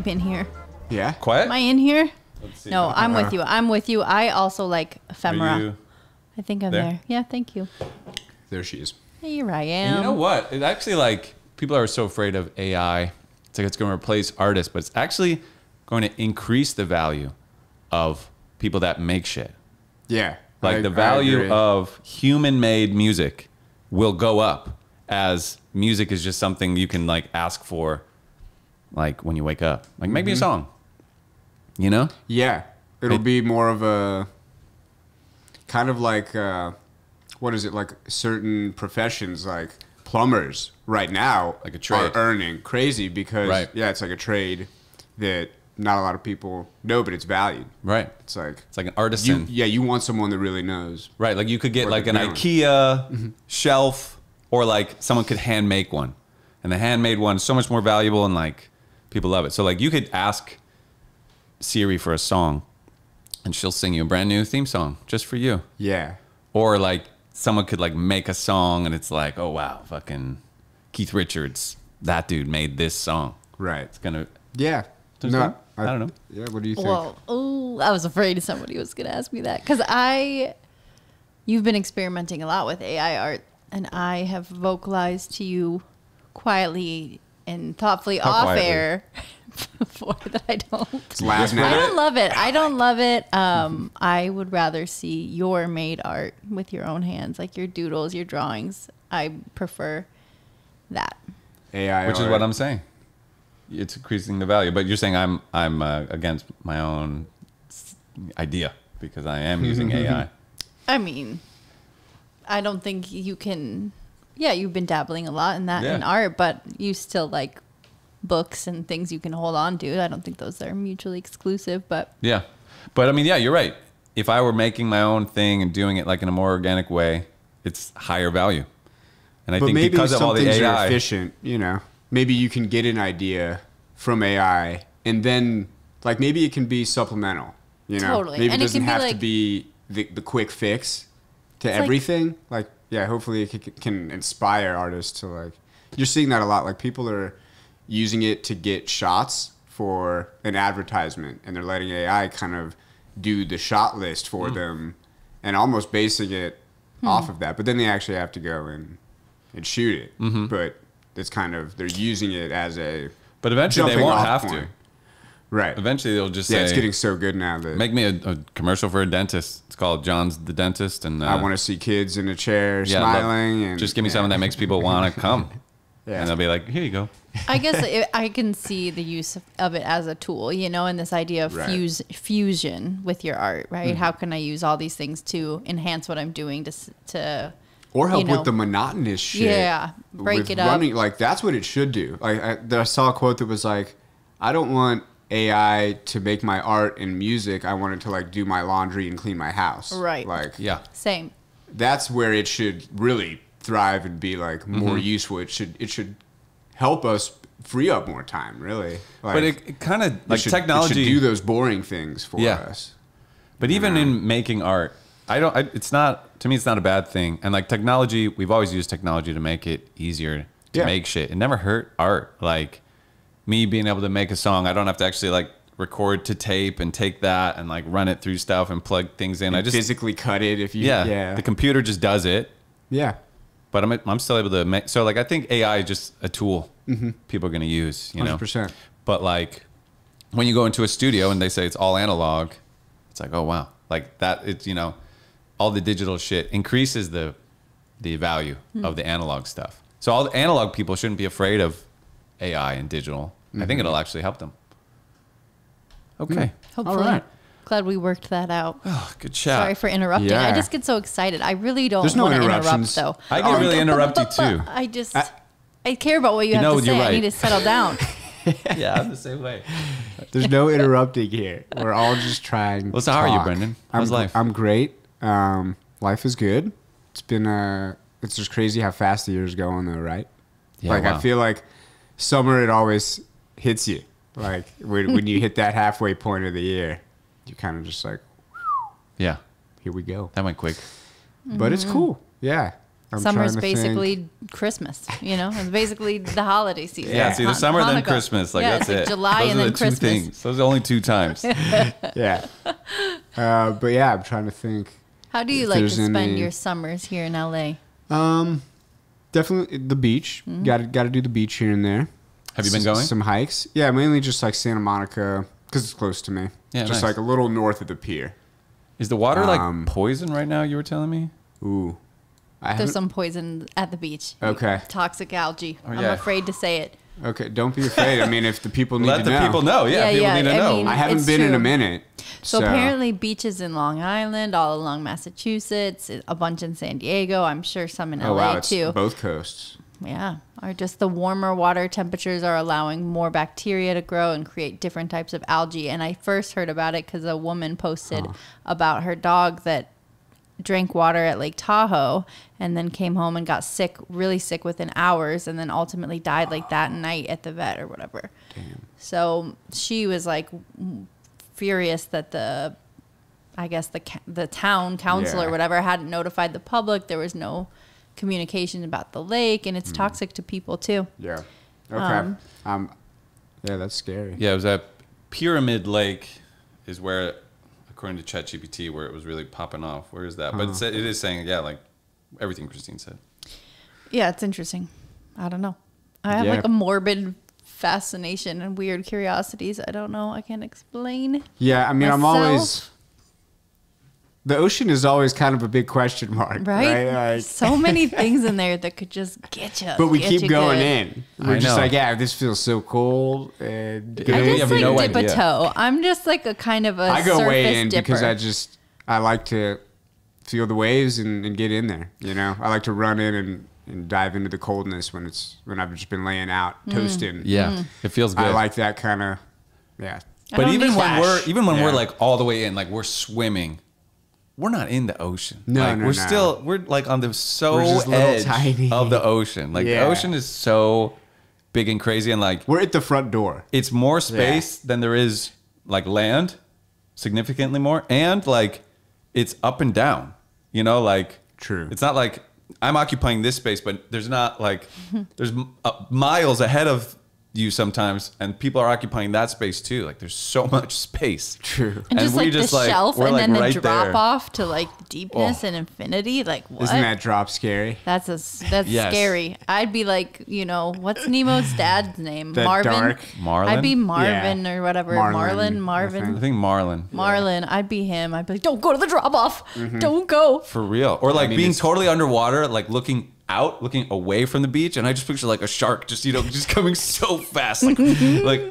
in here. Yeah. Quiet? Am I in here? Let's see. No, I'm with you. I'm with you. I also like ephemera. I think I'm there? there. Yeah, thank you. There she is. Here I am. And you know what? It actually, like, people are so afraid of AI. It's like it's going to replace artists, but it's actually going to increase the value of people that make shit. Yeah. Like the value of human-made music will go up, as music is just something you can like ask for, like when you wake up. Like make me a song. You know? Yeah. It'll be more of a kind of like what is it, like certain professions like plumbers right now like a trade are earning crazy because yeah, it's like a trade that not a lot of people know, but it's valued. Right. It's like an artisan. You want someone that really knows. Right. Like you could get like an IKEA shelf, or like someone could hand make one. And the handmade one is so much more valuable, and like people love it. So like you could ask Siri for a song and she'll sing you a brand new theme song just for you. Yeah. Or like someone could like make a song and it's like, oh wow, fucking Keith Richards, that dude made this song. Right. It's gonna Yeah. No, I don't know. Yeah, what do you think? Well, oh, I was afraid somebody was going to ask me that because you've been experimenting a lot with AI art, and I have vocalized to you quietly and thoughtfully off air before that I don't. I don't love it. I don't love it. I would rather see your made art with your own hands, like your doodles, your drawings. I prefer that. AI Which art. is what I'm saying. It's increasing the value, but you're saying I'm against my own idea because I am using AI. I mean, I don't think you can. Yeah, you've been dabbling a lot in that in art, but you still like books and things you can hold on to. I don't think those are mutually exclusive, but yeah. But I mean, yeah, you're right. If I were making my own thing and doing it like in a more organic way, it's higher value. And I think maybe because of all the some things AI, are efficient, you know. Maybe you can get an idea from AI, and then like maybe it can be supplemental. You know, totally. Maybe And it doesn't have like, to be the quick fix to everything. Like yeah, hopefully it can inspire artists to like. You're seeing that a lot. Like people are using it to get shots for an advertisement, and they're letting AI kind of do the shot list for them, and almost basing it off of that. But then they actually have to go and shoot it. But it's kind of they're using it as a. But eventually they won't have to. Right. Eventually they'll just say, it's getting so good now that make me a commercial for a dentist. It's called John's the Dentist, and I want to see kids in a chair smiling, and just give me something that makes people want to come. And they'll be like, here you go. I guess I can see the use of it as a tool, you know, and this idea of fusion with your art, right? How can I use all these things to enhance what I'm doing to or help with the monotonous shit. Yeah, break it up. Like that's what it should do. Like I saw a quote that was like, I don't want AI to make my art and music. I want it to like do my laundry and clean my house. Right. Like same. That's where it should really thrive and be like more useful. It should help us free up more time. Really. Like, but it kind of like technology it should do those boring things for us. But even in making art, it's not. To me, it's not a bad thing. And like technology, we've always used technology to make it easier to make shit. It never hurt art. Like me being able to make a song, I don't have to actually like record to tape and take that and like run it through stuff and plug things in. I just physically cut it if you. The computer just does it. Yeah. But I'm still able to make. So like I think AI is just a tool people are going to use. You 100%. know. But like when you go into a studio and they say it's all analog, it's like, oh wow, like that. It's, you know, all the digital shit increases the value of the analog stuff. So all the analog people shouldn't be afraid of AI and digital. I think it'll actually help them. Okay. Hopefully. All right. Glad we worked that out. Oh, good chat. Sorry for interrupting. I just get so excited. I really don't want to interrupt, though. I get really interrupted too. I care about what you have to say. I need to settle down. Yeah, I'm the same way. There's no interrupting here. We're all just trying. Well, so how are you, Brendon? How's life? I'm great. Life is good. It's been it's just crazy how fast the year's going though, right? Yeah, like I feel like summer it always hits you. Like when you hit that halfway point of the year, you kind of just like, yeah, here we go. That went quick. But it's cool. Yeah. I'm Summer's trying to basically think. Christmas, you know? It's basically the holiday season. Yeah, it's either summer then Hanukkah. Christmas. Like Yeah, that's it's like it. July Those and are then the Christmas. two things. Those are only 2 times. Yeah. But yeah, I'm trying to think. How do you If like to there's spend any- your summers here in LA? Definitely the beach. Mm-hmm. Got to do the beach here and there. Have you been going? Some hikes. Yeah, mainly just like Santa Monica because it's close to me. Yeah, just nice. like a little north of the pier. Is the water like Um, poison right now? You were telling me. Ooh, I There's haven't. some poison at the beach. Okay. Toxic algae. Oh, I'm yeah. afraid to say it. Okay, don't be afraid. I mean, if the people need Let to the know. people know. Yeah, Yeah, people yeah, need to I know. mean- I haven't It's been in a true. minute. So apparently beaches in Long Island, all along Massachusetts, a bunch in San Diego. I'm sure some in Oh LA wow, it's too. both coasts. Yeah, or just the warmer water temperatures are allowing more bacteria to grow and create different types of algae. And I first heard about it because a woman posted about her dog that drank water at Lake Tahoe and then came home and got sick, really sick within hours, and then ultimately died like that night at the vet or whatever. Damn. So she was like furious that the town council or Yeah. whatever hadn't notified the public. There was no communication about the lake, and it's toxic to people too. Yeah. Okay. Yeah, that's scary. Yeah, it was at Pyramid Lake, is where, according to ChatGPT, where it was really popping off. Where is that? But it is saying, yeah, like everything Christine said. Yeah, it's interesting. I don't know. I have Yeah. like a morbid fascination and weird curiosities. I don't know. I can't explain. Yeah, I mean, I'm Myself? always. The ocean is always kind of a big question mark, Right? Like, So many things in there that could just get you. but we keep going in. I We're just know. like, yeah, this feels so cold. And I We just have like no dip idea. a toe. I'm just like a kind of a I go surface way in dipper. because I like to feel the waves and get in there. You know, I like to run in and dive into the coldness when I've just been laying out toasting. Yeah, it feels good. I like that kind of, yeah. I But don't even need when that. we're Yeah. like all the way in, like we're swimming, we're not in the ocean. No, like, no, we're no. still like on the We're just little edge tiny. of the ocean. Like Yeah. the ocean is so big and crazy, and like We're at the front door. it's more space than there is like land, significantly more, and like it's up and down. You know, like True. It's not like I'm occupying this space, but there's not like there's miles ahead of you sometimes, and people are occupying that space too. Like there's so much space. True. And just we like the shelf, we're, and like, then the right drop there. off to like deepness Oh. and infinity. Like what? Isn't that drop scary? That's Yes. scary. I'd be like, you know, what's Nemo's dad's name? That Marvin. dark- Marlin? I'd be Marvin or whatever. Marlin, Marvin. I I think Marlin. Marlin. I'd be him. I'd be like, don't go to the drop off. Mm-hmm. Don't go. For real. Or like mean, being it's- totally underwater, like looking away from the beach, and I just picture like a shark just, you know, just coming so fast. Like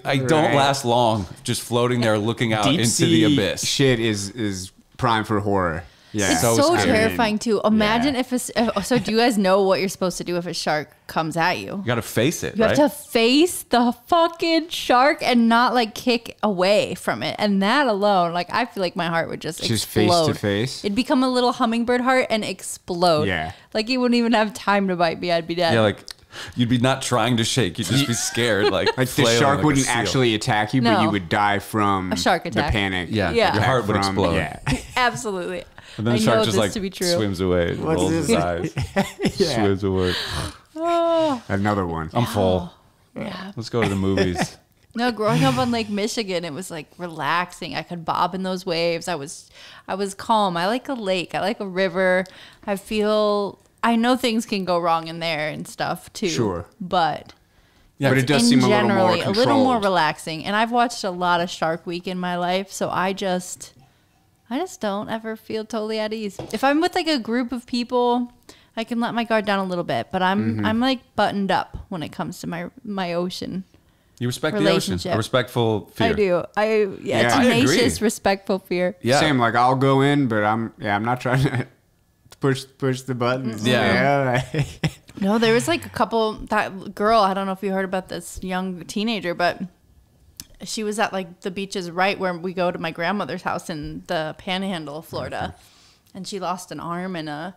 I don't Right. last long just floating there looking out Deep into sea the abyss. shit is prime for horror. Yeah. It's So so, scary. terrifying too. Imagine Yeah. so do you guys know what you're supposed to do if a shark comes at you? You got to face it, You right? have to face the fucking shark and not like kick away from it. And that alone, like I feel like my heart would just face explode. to face? It'd become a little hummingbird heart and explode. Yeah. Like it wouldn't even have time to bite me. I'd be dead. Yeah, like you'd be not trying to shake. You'd just be scared, like Like the flailing shark like a wouldn't seal. actually attack you, but No. you would die from A shark the attack. panic. Yeah, Yeah. your heart would From- explode. Yeah. Absolutely. And then I the shark know just this like to be true. swims away, What's rolls this? his eyes, Yeah. swims away. Another one. I'm full. Yeah. Let's go to the movies. No, growing up on Lake Michigan, it was like relaxing. I could bob in those waves. I was calm. I like a lake. I like a river. I know things can go wrong in there and stuff too. Sure. But Yeah, But it does seem a little more generally a little more controlled. relaxing. And I've watched a lot of Shark Week in my life, so I just don't ever feel totally at ease. If I'm with like a group of people, I can let my guard down a little bit, but Mm-hmm. I'm like buttoned up when it comes to my ocean. you respect the ocean. Relationship. A respectful fear. I do. Yeah, I tenacious, agree. respectful fear. Yeah. Same. Like I'll go in, but I'm not trying to push the buttons. Yeah. No, there was like a couple, that girl, I don't know if you heard about this young teenager, but she was at like the beaches right where we go to my grandmother's house in the panhandle of Florida. And she lost an arm and a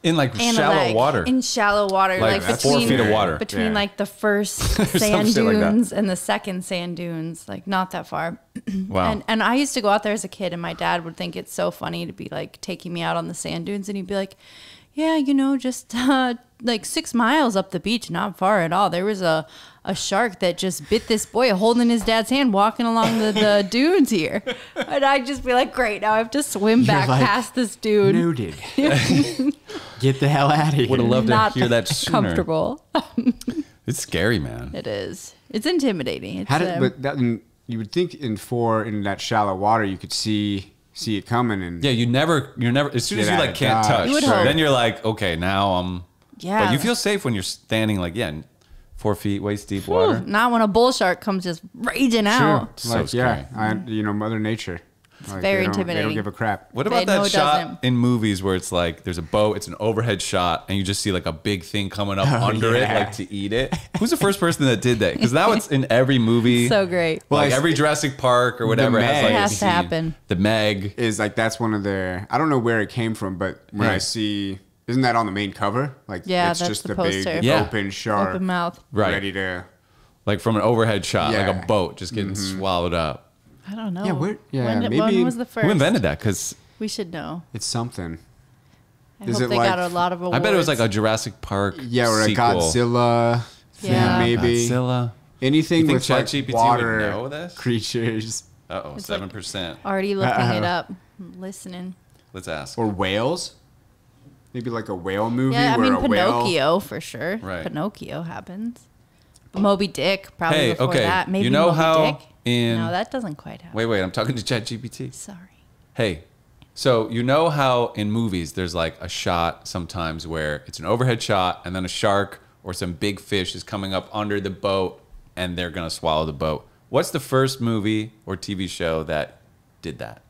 In and a shallow leg. water. In shallow water. Like, Like, 4 between, feet of water. Between Yeah. like the first Some sand shit like that. dunes and the second sand dunes, like not that far. Wow. And I used to go out there as a kid, and my dad would think it's so funny to be like taking me out on the sand dunes, and he'd be like, yeah, just like 6 miles up the beach, not far at all. There was a shark that just bit this boy holding his dad's hand walking along the dunes here. And I'd just be like, great, now I have to swim back like, past this dude. Noted. Get the hell out of here. Would have loved to Not hear that sooner. comfortable. It's scary, man. It is. It's intimidating. It's, You would think in that shallow water you could see it coming and Yeah, you're never. As soon as Get you out like of can't dodge. touch, You would hope. then you're like, okay, now I'm. Yeah. But you feel safe when you're standing like in 4 feet waist deep water. Not when a bull shark comes just raging out. So like scary. Mother Nature. It's very they don't intimidating. give a crap. What They about know that it shot doesn't. in movies where it's like there's a boat, it's an overhead shot, and you just see like a big thing coming up under it, yeah. like to eat it? Who's the first person that did that? Because now it's in every movie. So great. Like Well, every Jurassic Park or whatever has Meg. like It a has to scene. happen. The Meg. Is like that's one of their. I don't know where it came from, but when Yeah. I see, isn't that on the main cover? Like Yeah, it's that's just the the poster. big Yeah. open shark, Open mouth. Right. ready to. Like from an overhead shot, like Yeah. a boat just getting swallowed up. I don't know. Yeah, when maybe- was the first? Who invented that? Because We should know. It's something. I Is hope it they like- got a lot of awards. I bet it was like a Jurassic Park Yeah, or a sequel. Godzilla. Thing, Yeah. maybe Godzilla. anything You think with like ChatGPT would water know this? creatures Uh-oh, It's like- 7%. already looking it up, listening. Let's ask. or whales. Maybe like a whale movie Yeah, I where mean a whale. Pinocchio for sure. Right. Pinocchio happens. Moby Dick probably Hey, before okay, that. Maybe you know Moby how Dick? in- No, that doesn't quite happen. Wait, I'm talking to ChatGPT. Sorry. Hey, so you know how in movies there's like a shot sometimes where it's an overhead shot and then a shark or some big fish is coming up under the boat and they're going to swallow the boat. What's the first movie or TV show that did that?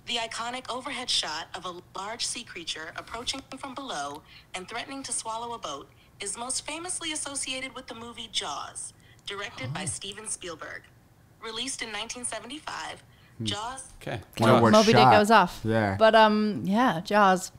The iconic overhead shot of a large sea creature approaching from below and threatening to swallow a boat is most famously associated with the movie Jaws, directed by Steven Spielberg. Released in 1975, Jaws... Okay. Wonder what Moby Dick shot. goes off. Yeah. But yeah, Jaws.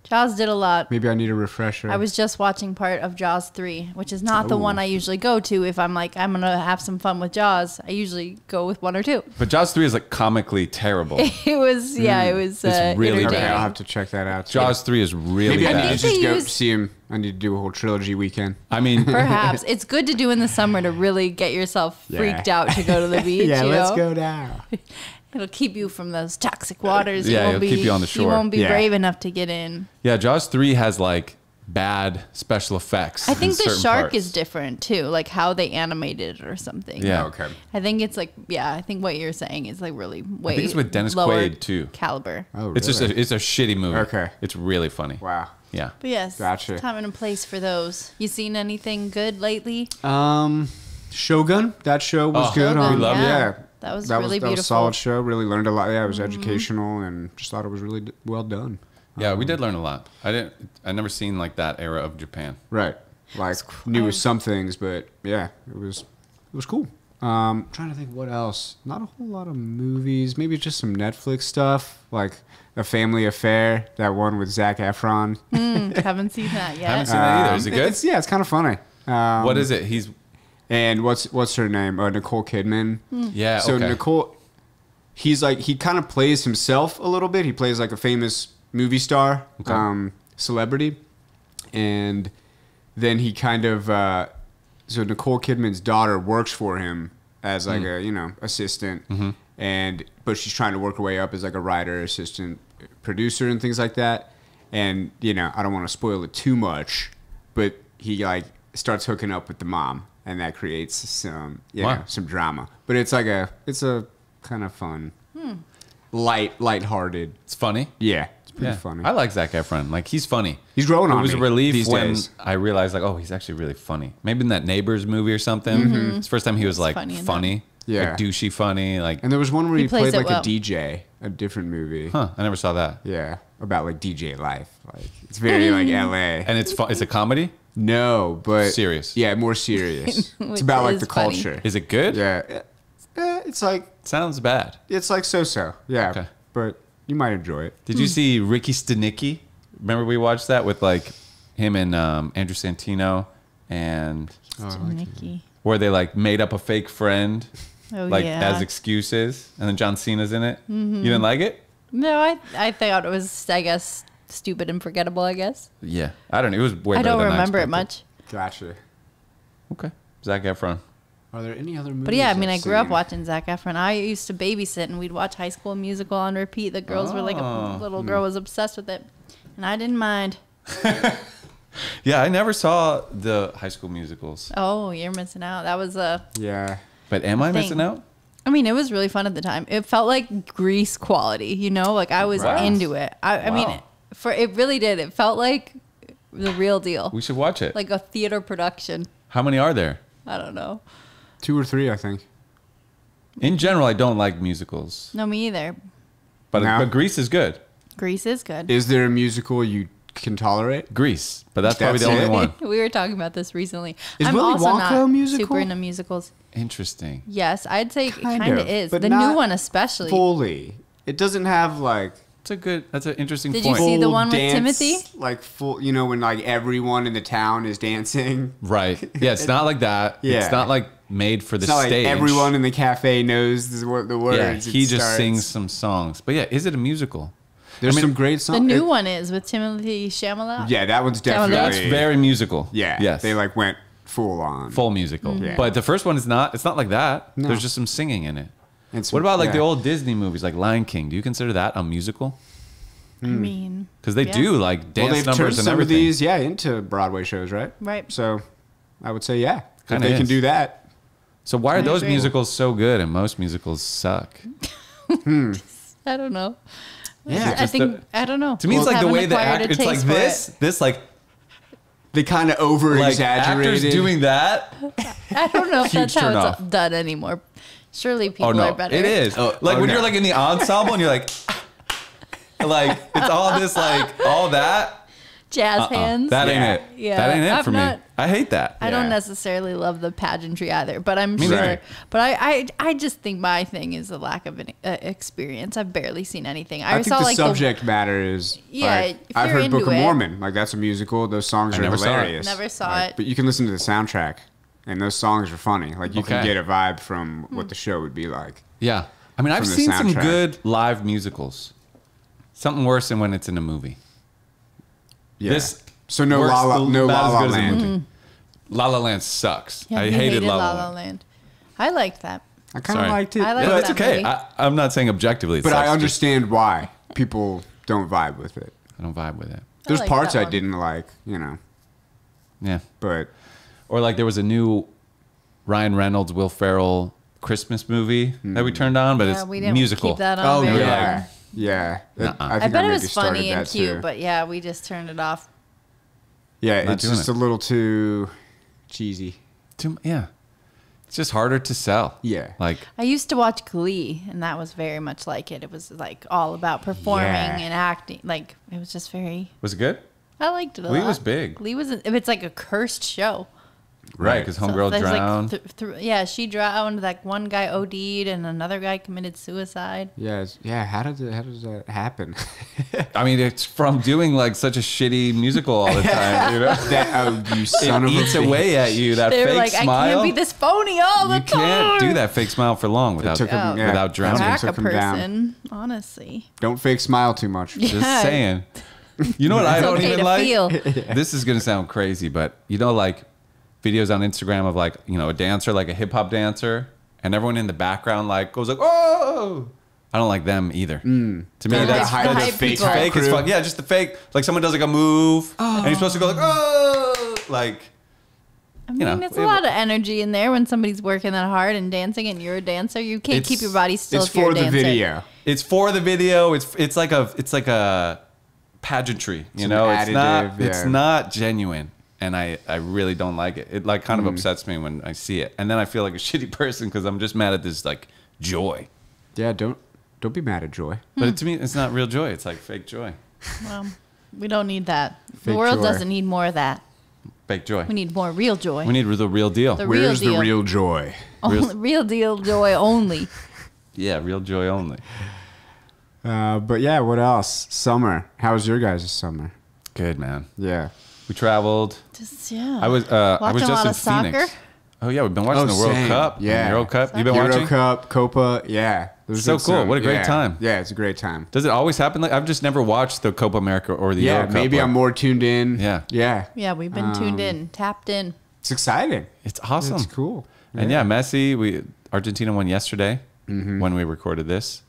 Jaws did a lot. Maybe I need a refresher. I was just watching part of Jaws 3, which is not the one I usually go to if I'm like, I'm going to have some fun with Jaws. I usually go with 1 or 2. But Jaws 3 is like comically terrible. It was, it was It's really Okay, entertaining. I'll have to check that out. too. Jaws 3 is really Maybe I need bad. to think just they go used- see him. I need to do a whole trilogy weekend. I mean, Perhaps. It's good to do in the summer to really get yourself freaked out to go to the beach. yeah, you let's know? go down. It'll keep you from those toxic waters. Yeah, won't it'll keep you on the You shore. won't be Yeah. brave enough to get in. yeah, Jaws 3 has like bad special effects. I think in the certain shark parts. is different too, like how they animated it or something. Yeah. Oh, okay. I think it's like, I think what you're saying is like really way think it's with Dennis lower Quaid, too. caliber. Oh, It's just really? it's a shitty movie. Okay. It's really funny. Wow. Yeah. But yes, Gotcha. time and a place for those. You seen anything good lately? Shogun. That show was Oh, good. Shogun, on, yeah. yeah. That was That really was a beautiful. solid show. Really learned a lot. Yeah, it was educational and just thought it was really well done. Yeah, we did learn a lot. I never seen like that era of Japan. Right. Like knew some things, but yeah, it was cool. Trying to think what else. Not a whole lot of movies. Maybe just some Netflix stuff, like A Family Affair. That one with Zac Efron. Haven't seen that yet. Haven't seen that either. Is it good? It's kind of funny. What is it? He's And what's her name? Nicole Kidman. yeah. So okay. Nicole, he's like he kind of plays himself a little bit. He plays like a famous movie star, Okay. celebrity, and then he kind of so Nicole Kidman's daughter works for him as like a assistant, but she's trying to work her way up as like a writer, assistant, producer, and things like that. And I don't want to spoil it too much, but he like starts hooking up with the mom, and that creates some Wow. some drama. But it's a kind of fun, lighthearted. It's funny. Yeah, it's pretty Yeah. funny. I like Zac Efron. Like he's funny. He's growing on It was me a relief these when days. I realized like, oh, he's actually really funny. Maybe in that Neighbors movie or something. It's the first time he was like funny funny. in that. Yeah. Like douchey funny. Like, And there was one where He he, plays played it like well. a DJ, a different movie. huh? I never saw that. Yeah, about like DJ life. Like it's very like LA. And it's fun. It's a comedy. No, but Serious. Yeah, more serious. it's Which about like is the funny. culture. Is it good? Yeah, it's like Sounds bad. so. Yeah, Okay. but you might enjoy it. Did you see Ricky Stenicki? Remember we watched that with like him and Andrew Santino, and Nikki. where they like made up a fake friend Oh, like yeah. as excuses, and then John Cena's in it. You didn't like it? No, I thought it was, I guess, stupid and forgettable, I guess. Yeah, I don't know. It was way I better don't than remember it expected. much. Gotcha. Okay, Zac Efron. Are there any other movies? But yeah, I mean, I've I grew up seen? watching Zac Efron. I used to babysit, and we'd watch High School Musical on repeat. The girls were like, a little girl was obsessed with it, and I didn't mind. Yeah, I never saw the High School Musicals. Oh, you're missing out. That was Yeah. But am I thing. missing out? I mean, it was really fun at the time. It felt like Grease quality, you know? Like, I was Wow. into it. I mean, Wow. it really did. It felt like the real deal. We should watch it. Like a theater production. How many are there? I don't know. 2 or 3, I think. In general, I don't like musicals, No, me either. but No? but Grease is good. Grease is good. Is there a musical you can tolerate? Grease, but that's probably That's the only it? one. We were talking about this recently. Is I'm Willy also Wonka not a musical? super into musicals. Interesting. Yes, I'd say it Kind kind of, of is. but The new not one especially. Fully. It doesn't have like That's an interesting Did you point. see the full one with dance, Timothy? Like full, you know, when like everyone in the town is dancing. Right. Yeah, it's not like that. Yeah. It's not like made for the It's not stage. like everyone in the cafe knows the words. Yeah, It he just starts- sings some songs. But yeah, is it a musical? There's I mean, some great songs. The new one is with Timothy Chalamet. Yeah, that one's That one- definitely. That's very musical. Yeah. Yes. They like went full on. full musical. Yeah. But the first one is not. It's not like that. No. There's just some singing in it. And some- What about like the yeah. old Disney movies, like Lion King? Do you consider that a musical? I mean, Because they Yeah. do like Well, dance they've turned numbers and some of everything. these, into Broadway shows, right? Right. So, I would say, yeah, if Kinda they can is. do that. So why are those agree. musicals so good and most musicals suck? I don't know. Yeah, I just think I don't know. To me, it's like the Haven't way the acquired act. a It's like taste for this. it. This like They kind of over actors exaggerated. doing that. I don't know if Huge that's how turn it's off. done anymore. Surely people Oh no, are better. it is. Oh, like oh, when no. you're like in the ensemble and you're like it's all this like all that. Jazz hands. That ain't Yeah. it. Yeah, That ain't it I'm for me. not- I hate that. I don't Yeah. necessarily love the pageantry either, but I'm Me sure. neither. But I just think my thing is a lack of an experience. I've barely seen anything. I think saw the like subject matter is. Yeah, like, if I've you're heard Book into of it. Mormon. Like that's a musical. Those songs I are never saw it. hilarious. Never saw Like, it. But you can listen to the soundtrack, and those songs are funny. Like you can Okay. get a vibe from what the show would be like. Yeah. I mean, I've From the seen some soundtrack. good live musicals. Something worse than when it's in a movie. Yeah. This so no works La La, no about La as La good as a Land. movie. La La Land sucks. yeah, I you hated La La Land. Land. I liked that. I kind of Sorry. liked it. I liked No, it's that okay. movie. I'm not saying objectively. It But sucks, I just understand why people don't vibe with it. I don't vibe with it. There's like parts that I one. didn't like, Yeah. but Or like there was a new Ryan Reynolds, Will Ferrell Christmas movie that we turned on, but Yeah, it's we didn't musical. keep that on. oh very yeah, long. yeah. Nuh-uh. I I think bet it maybe was started funny and that cute, too. but yeah, we just turned it off. Yeah, Not it's doing just it. a little too cheesy. Yeah. It's just harder to sell. Yeah. Like I used to watch Glee, and that was very much like it. It was like all about performing Yeah. and acting. Like it was just very. was it good? I liked it a Glee lot. was big. Glee was. It's like a cursed show. Right, because So Homegirl there's, like, drowned. yeah, she drowned. Like one guy OD'd, and another guy committed suicide. Yeah, how does that happen? I mean, it's from doing like such a shitty musical all the time, you know? that you son It of a eats bitch. away at you, that They were fake like, smile. I can't be this phony all the You time. can't do that fake smile for long without, took him- yeah, without drowning. that's Crack a took him down. person, honestly. Don't fake smile too much. Just Yeah. saying. You know what I It's don't okay even to like? feel. This is going to sound crazy, but you know, like videos on Instagram of like, you know, a dancer, like a hip hop dancer, and everyone in the background like goes like, oh! I don't like them either. To me, The that's hype- the hype fake. people. Fake as Crew. fuck. Yeah, just the fake. Like someone does like a move, and you're supposed to go like, oh! Like, I mean, know, it's a lot of energy in there when somebody's working that hard and dancing, and you're a dancer. You can't It's- keep your body still It's if you're for a the dancer. video. it's for the video. It's like a pageantry. You an know, it's not additive, it's yeah. not genuine, and I really don't like it. It like kind of upsets me when I see it, and then I feel like a shitty person because I'm just mad at this like joy. Yeah, don't be mad at Joy. But to me, it's not real joy. It's like fake joy, Well, we don't need that. The Fake world joy. doesn't need more of that. fake joy. We need more real joy. We need the real deal. The Where's real the deal. real joy? Real deal joy only. Yeah, real joy only. But yeah, what else? Summer. How was your guys' summer? Good man. Yeah. We traveled. Just yeah. I was Watching just a lot in of soccer. Phoenix. Oh yeah, we've been watching the World same. Cup. Yeah. Euro Cup. You've been Euro watching? Cup, Copa. Yeah. There's So been cool. some- What a great yeah. time. Yeah, it's a great time. Does it always happen? Like I've just never watched the Copa America or the Euro Cup. Maybe I'm more tuned in. Yeah. Yeah. Yeah, we've been tuned in, tapped in. It's exciting. It's awesome. It's cool. And yeah, Messi. Argentina won yesterday when we recorded this,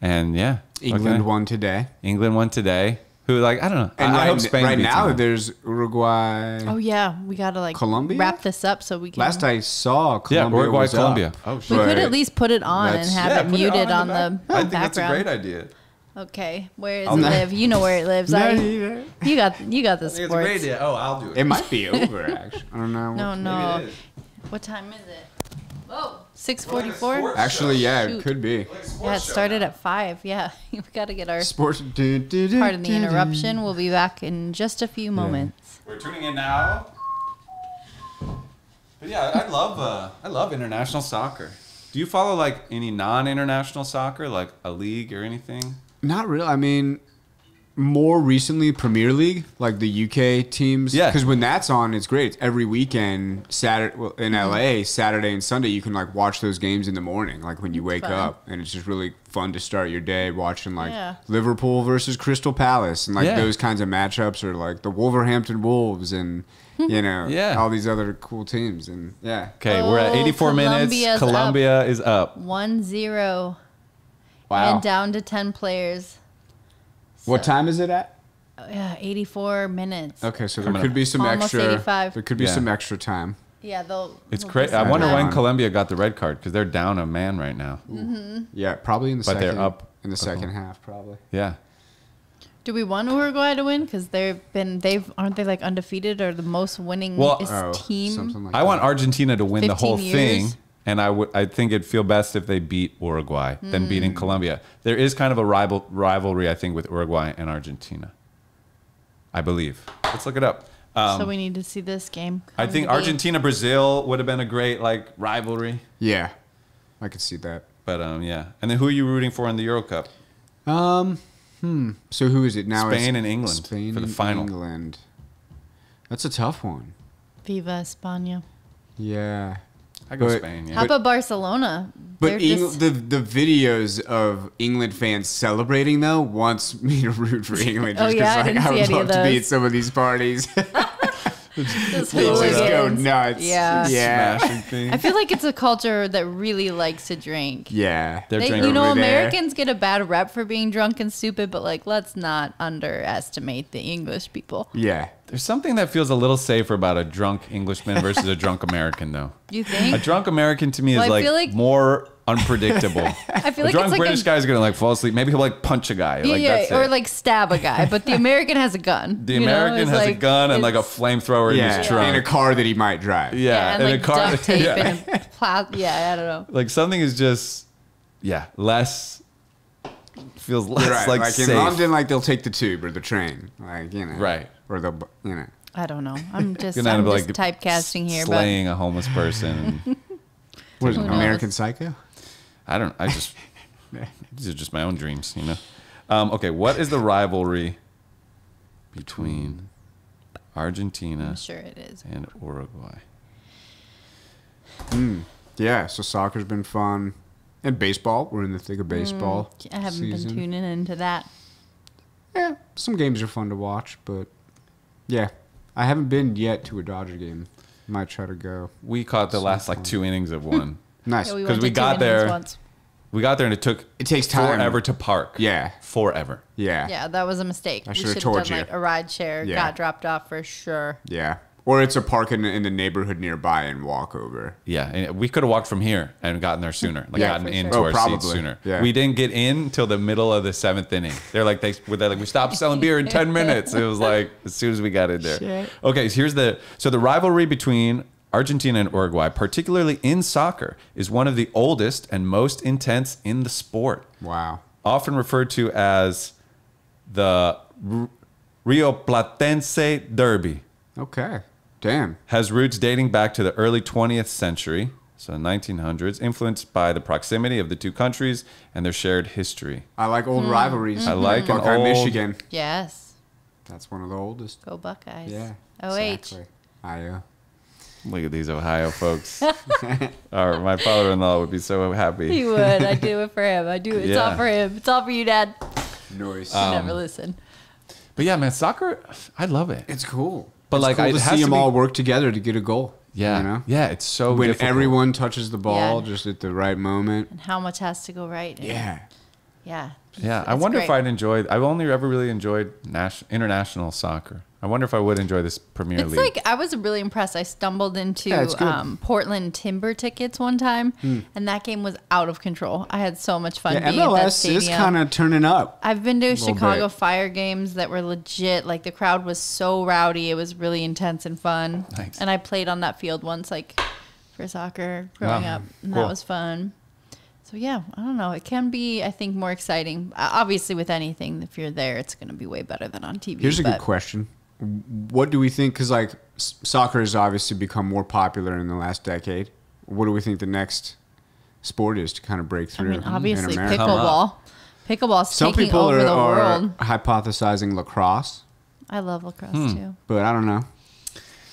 and yeah, England won today. England won today. Who like I don't know. And I hope Spain right beats now them. there's Uruguay. Oh yeah, we gotta like Colombia? wrap this up so we can. Last I saw, Colombia Uruguay, was Colombia. up. Oh we shit. could But at least put it on and that's- have it put muted on on the I background. think that's a great idea. Okay, where does I'll it not- live? You know where it lives. No, You got the It's a great sports. idea. Oh, I'll do it. it might be over actually. I don't know. No, Maybe no. it is. What time is it? Whoa, 6:44. Actually, yeah, Shoot. it could be. Yeah, it started at 5. Yeah, we got to get our Sports. pardon the interruption. We'll be back in just a few moments. We're tuning in now. But yeah, I love international soccer. Do you follow like any non-international soccer, like a league or anything? Not really. I mean, more recently, Premier League, like the UK teams. Yeah. Because when that's on, it's great. It's every weekend, Saturday in LA, Saturday and Sunday, you can like watch those games in the morning, like when you wake fun. up, and it's just really fun to start your day watching like Yeah. Liverpool versus Crystal Palace, and like Yeah. those kinds of matchups, or like the Wolverhampton Wolves, and you know, Yeah. all these other cool teams, and yeah. Okay, we're at Oh, 84 minutes. Colombia's Colombia is up. 1-0 Wow. and down to 10 players. What time is it at? Yeah, 84 minutes. Okay, so there Coming could up. be some Almost extra. 85. There could be Yeah. some extra time. Yeah, It's they'll crazy. I decide wonder that. when Colombia got the red card because they're down a man right now. Yeah, probably in the But second. they're up in the a second goal. half, probably. Yeah. Do we want Uruguay to win? Because aren't they like undefeated or the most winning Well, team? something like I that. want Argentina to win the 15 whole years. thing, and I think it'd feel best if they beat Uruguay than beating Colombia. There is kind of a rivalry, I think, with Uruguay and Argentina. I believe. Let's look it up. So we need to see this game. I come think to be. Argentina Brazil would have been a great like rivalry, Yeah, I could see that. but yeah. And then who are you rooting for in the Euro Cup? So who is it now? Spain It's and England Spain for the and final. England. That's a tough one. Viva España. Yeah. I go But- Spain. Yeah. How about Barcelona? But They're just- the videos of England fans celebrating though wants me to root for England. Oh, Just yeah, I like, didn't I see would any love of to be at those. some of these parties. Just They just go hooligans. nuts. Yeah. Yeah. Smashing things. I feel like it's a culture that really likes to drink. Yeah. They're They, drinking you know, over there. Americans get a bad rep for being drunk and stupid, but like, let's not underestimate the English people. Yeah. There's something that feels a little safer about a drunk Englishman versus a drunk American, though. You think? A drunk American to me Well, is I like, feel like- more unpredictable. I feel A like drunk it's like British a, guy's gonna like fall asleep. Maybe he'll like punch a guy. Like yeah, that's or it. like stab a guy, but the American has a gun. The you know? American It's has a like- gun and like a it's- flamethrower in Yeah. his trunk. In a car that he might drive. Yeah, and in like a car. duct tape yeah. and a yeah, I don't know. Like something is just less feels less Right. like Like safe. in London, like they'll take the tube or the train. Like, you know. Right. Or they'll, you know. I don't know. I'm just, You're not I'm like just typecasting here, but slaying a homeless person. and- What is it? Who knows? American Psycho? I just these are just my own dreams, you know. Okay, what is the rivalry between Argentina I'm sure it is. and Uruguay? Yeah, so soccer's been fun. And baseball. We're in the thick of baseball. I haven't season. been tuning into that. Yeah, some games are fun to watch, but yeah. I haven't been yet to a Dodger game. Might try to go. We caught the last like 2 innings of one. Nice. Yeah, we 'Cause went we to got 2 innings there. once. We got there and it took It takes time. forever to park. Yeah. Forever. Yeah. Yeah, that was a mistake. I We should've should told have done you. like a ride share. Yeah. Got dropped off for sure. Yeah. Or it's a park in the neighborhood nearby and walk over. Yeah, and we could have walked from here and gotten there sooner. Like Yeah, gotten for into sure. Oh, our probably. seats sooner. Yeah. We didn't get in until the middle of the 7th inning. They're like we stopped selling beer in 10 minutes. It was like as soon as we got in there. Shit. Okay, so here's the rivalry between Argentina and Uruguay, particularly in soccer, is one of the oldest and most intense in the sport. Wow. Often referred to as the Rio Platense Derby. Okay. Damn. Has roots dating back to the early 20th century, so 1900s, influenced by the proximity of the two countries and their shared history. I like old rivalries. I like an Buckeye, old- Michigan. Yes. That's one of the oldest. Go Buckeyes. Yeah. OH. Exactly. I Look at these Ohio folks. My father-in-law would be so happy. He would. I do it for him. I do it. It's all for him. It's all for you, Dad. Noise. Never listen. But yeah, man, soccer, I love it. It's cool. But it's like, cool it to has see to them be- all work together to get a goal. Yeah. You know? Yeah, it's so When difficult. everyone touches the ball Yeah. just at the right moment. And how much has to go right. Yeah. Yeah. Yeah, I It's wonder great. if I'd enjoy. I've only ever really enjoyed international soccer. I wonder if I would enjoy this Premier It's League. like I was really impressed. I stumbled into Yeah, it's good. Portland Timber tickets one time, and that game was out of control. I had so much fun Yeah, being at that MLS stadium. is kind of turning up. I've been to little Chicago bit. Fire games that were legit. Like the crowd was so rowdy. It was really intense and fun. Nice. And I played on that field once, like for soccer growing Wow. up, and Cool. that was fun. So yeah, I don't know. It can be, I think, more exciting. Obviously, with anything, if you're there, it's going to be way better than on TV. Here's a good but- question. What do we think? Because like soccer has obviously become more popular in the last decade. What do we think the next sport is to kind of break I through mean, obviously, in America? pickleball. Pickleball's Some taking people over the are world. hypothesizing lacrosse, I love lacrosse too. but I don't know.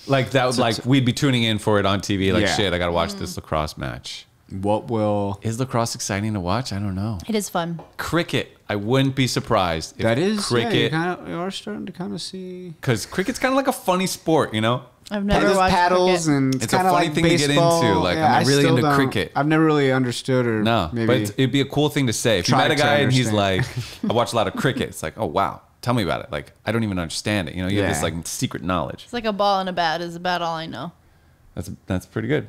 like that, like we'd be tuning in for it on TV. Like Yeah. shit, I gotta watch this lacrosse match. What will Is lacrosse exciting to watch? I don't know. It is fun. Cricket, I wouldn't be surprised. If that is? cricket, Yeah, you are starting to kind of see. because cricket's kind of like a funny sport, you know. I've never There's watched paddles cricket. and It's it's a kind of funny like thing to get baseball. into. Like, Yeah, I'm really still into don't- cricket. I've never really understood or No, maybe but it'd be a cool thing to say. If you try met a to guy and he's like, understand. I watch a lot of cricket. It's like, oh wow, tell me about it. Like, I don't even understand it. You know, you have this Yeah. like secret knowledge. It's like a ball and a bat is about all I know. That's pretty good.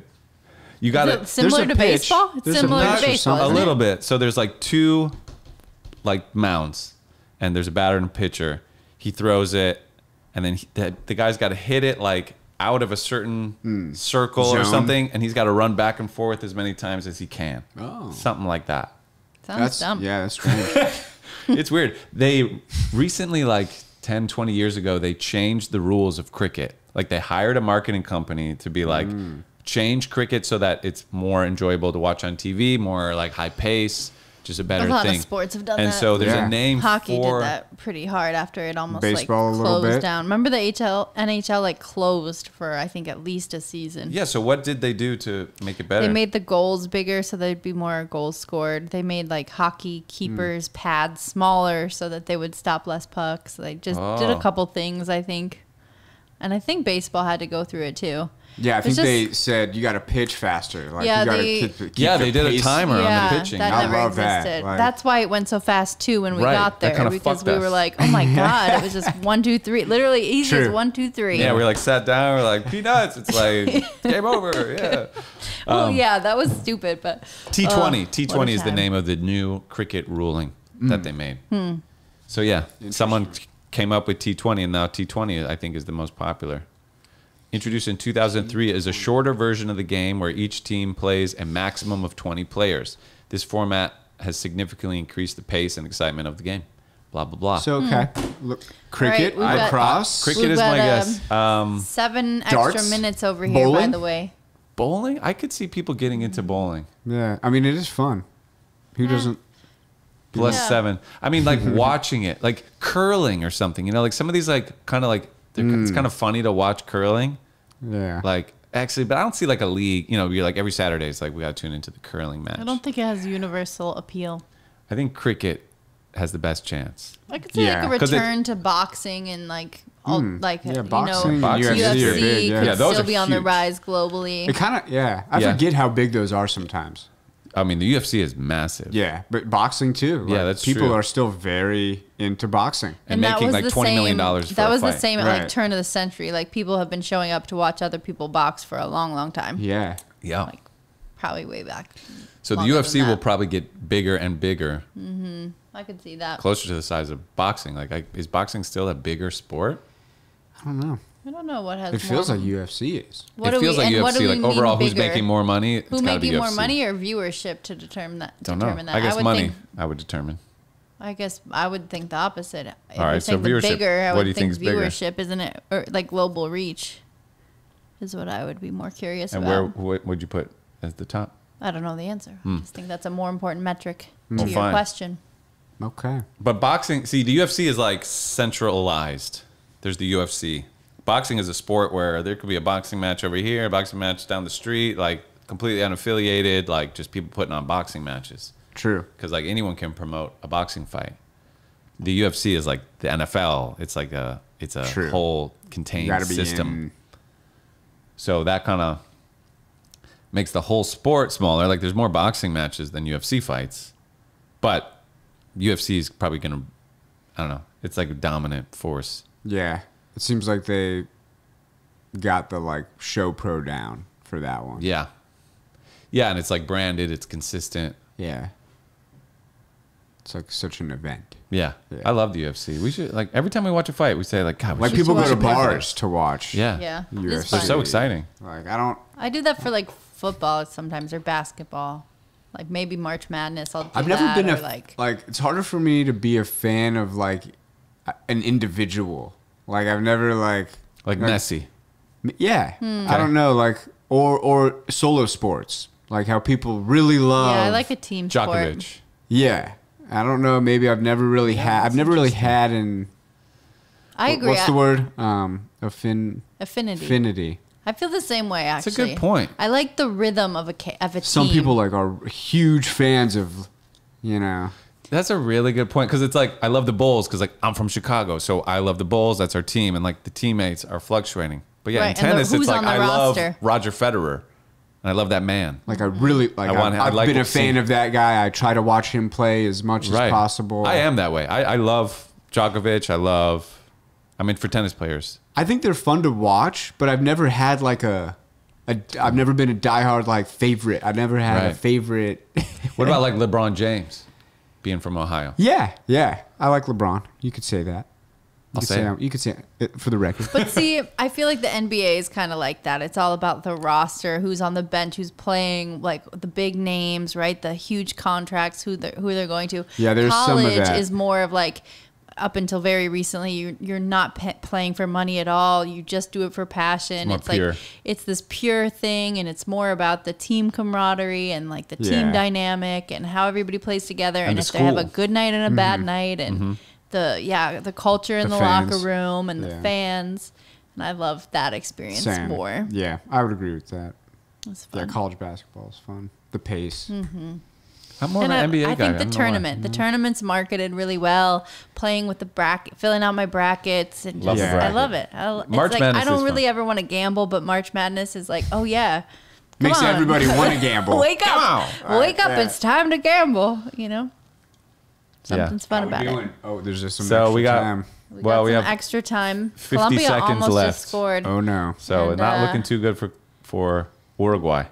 You got Is it. it similar a to pitch. baseball? It's There's a similar pitch to or baseball. something. A Isn't little it? bit. So there's like two like mounds, and there's a batter and a pitcher. He throws it, and then the guy's got to hit it like out of a certain circle or Zone. something, and he's got to run back and forth as many times as he can. Oh. Something like that. Sounds That's dumb. yeah, that's strange. It's weird. They recently, like 10, 20 years ago, they changed the rules of cricket. Like they hired a marketing company to be like, change cricket so that it's more enjoyable to watch on TV, more like high pace, just a better A lot thing. of sports have done and that. so there's Yeah. a name Hockey for did that pretty hard after it almost Baseball a like little closed bit. down. Remember the NHL like closed for I think at least a season. Yeah, so what did they do to make it better? They made the goals bigger so there'd be more goals scored. They made like hockey keepers pads smaller so that they would stop less pucks. They just did a Oh. couple things, I think. And I think baseball had to go through it too. Yeah, I It's think just- they said you got to pitch faster. Like Yeah, you got to they- keep Yeah, the they did a pace. timer on the pitching. That I never love that, existed. like- That's why it went so fast too when we Right, got that there kinda because fucked we us. were like, oh my god, it was just 1, 2, 3. Literally easy as True. 1, 2, 3. Yeah, we like sat down, we're like, peanuts. It's like, game over. Yeah. Well, yeah, that was stupid, but T20. what T20 a is the time. name of the new cricket ruling that they made. So yeah, someone came up with T20, and now T20 I think is the most popular. Introduced in 2003 is a shorter version of the game where each team plays a maximum of 20 players. This format has significantly increased the pace and excitement of the game. Blah blah blah. So okay, look, cricket, we've got- lacrosse, Cricket We've is my got, guess. 7 darts, extra minutes over here, by bowling? the way. Bowling? I could see people getting into bowling. Yeah, I mean it is fun. Who doesn't? Plus Yeah. 7. I mean, like watching it, like curling or something. You know, like some of these, like kind of like it's kind of funny to watch curling. Yeah, Like actually, but I don't see like a league. You know, you're like every Saturday, it's like we got to tune into the curling match. I don't think it has universal appeal. I think cricket has the best chance. I could see Yeah. like a 'Cause it- return to boxing and like all like Yeah, you boxing, know Boxing, UFC UFC are big, yeah. could Yeah, those still are be on the huge. rise globally. it kind of I Yeah. forget how big those are sometimes. I mean, the UFC is massive. Yeah, but boxing too. Yeah, Like, that's people true. are still very into boxing. And that making was like the $20 million same- for That a was the fight. same at Right. like turn of the century. Like people have been showing up to watch other people box for a long, long time. Yeah, Yeah. Like probably way back. So the longer UFC than will that. probably get bigger and bigger, I could see that. closer to the size of boxing. Like, is boxing still a bigger sport? I don't know. I don't know what has. It feels more, like UFC is. What It do feels we, like and what do UFC. we Like mean overall, who's bigger? making more money? It's Who gotta making be more UFC. money or viewership to determine that? Don't know. Determine that. I guess would money. Think, I would determine. I guess I would think the opposite. If All right, you're so saying the viewership. bigger, I What would do you think think is bigger? viewership, isn't it? Or like global reach is what I would be more curious And about. what would you put as the top? I don't know the answer. I just think that's a more important metric to Well, your fine. question. Okay. But boxing, see, the UFC is like centralized. There's the UFC, boxing is a sport where there could be a boxing match over here, a boxing match down the street, like completely unaffiliated, like just people putting on boxing matches. True. Because like anyone can promote a boxing fight. The UFC is like the NFL. It's like it's a True. whole You contained gotta be system. So that kind of makes the whole sport smaller. Like there's more boxing matches than UFC fights, but UFC is probably gonna, I don't know. It's like a dominant force. Yeah. It seems like they got the like show pro down for that one. Yeah, yeah, and it's like branded. It's consistent. Yeah. It's like such an event. Yeah. Yeah. I love the UFC. We should like every time we watch a fight, we say like, God, we Like should people go watch to a fight. bars to watch. Yeah, Yeah. It is UFC. They're fun. so exciting. Like I do that for like football sometimes or basketball. Like maybe March Madness. I'll do I've never that, been or like it's harder for me to be a fan of like an individual. Like I've never like Messi. Yeah. Hmm. I don't know like or solo sports. Like how people really love yeah, I like a team sport. Djokovic. Yeah. I don't know, maybe I've never really had an I agree. What's the word? Affinity. Affinity. I feel the same way. That's Actually, a good point. I like the rhythm of a team. Some people like are huge fans of, you know. That's a really good point because it's like I love the Bulls because like I'm from Chicago, so I love the Bulls. That's our team, and like the teammates are fluctuating. But yeah, Right, in and tennis, who's it's like on the I roster. love Roger Federer, and I love that man. Like I really like. I'd I've like been to a fan see- of that guy. I try to watch him play as much as possible. I am that way. I love Djokovic. I'm in for tennis players. I think they're fun to watch, but I've never had like I've never been a diehard like favorite. I've never had a Right. favorite. What about like LeBron James, being from Ohio? Yeah. I like LeBron. You could say that. I'll say it. You could say it for the record. But see, I feel like the NBA is kind of like that. It's all about the roster, who's on the bench, who's playing, like the big names, right? The huge contracts, who they're going to. Yeah, there's some of College that. is more of like, up until very recently, you're not playing for money at all. You just do it for passion. It's more pure. like it's this pure thing, and it's more about the team camaraderie and like the Yeah. team dynamic and how everybody plays together. And the if they have a school. good night and a bad night, and the culture in The the fans. locker room and the Yeah. fans. And I love that experience Same. more. Yeah, I would agree with that. It's Yeah, fun. college basketball is fun. The pace. I'm more And of an NBA I guy. think the tournament, the tournament's marketed really well. Playing with the bracket, filling out my brackets, and Love just, the I bracket. love it. It's March like, Madness I don't is really fun. ever want to gamble, but March Madness is like, oh yeah, come Makes on. everybody want to gamble. Wake up, wake up! Yeah. It's time to gamble. You know, Yeah. something's fun about it. Oh, there's just some So extra we got- time. We Well, got we some have extra time. 50 Colombia seconds almost left. just scored. Oh no. So And, not looking too good for Uruguay.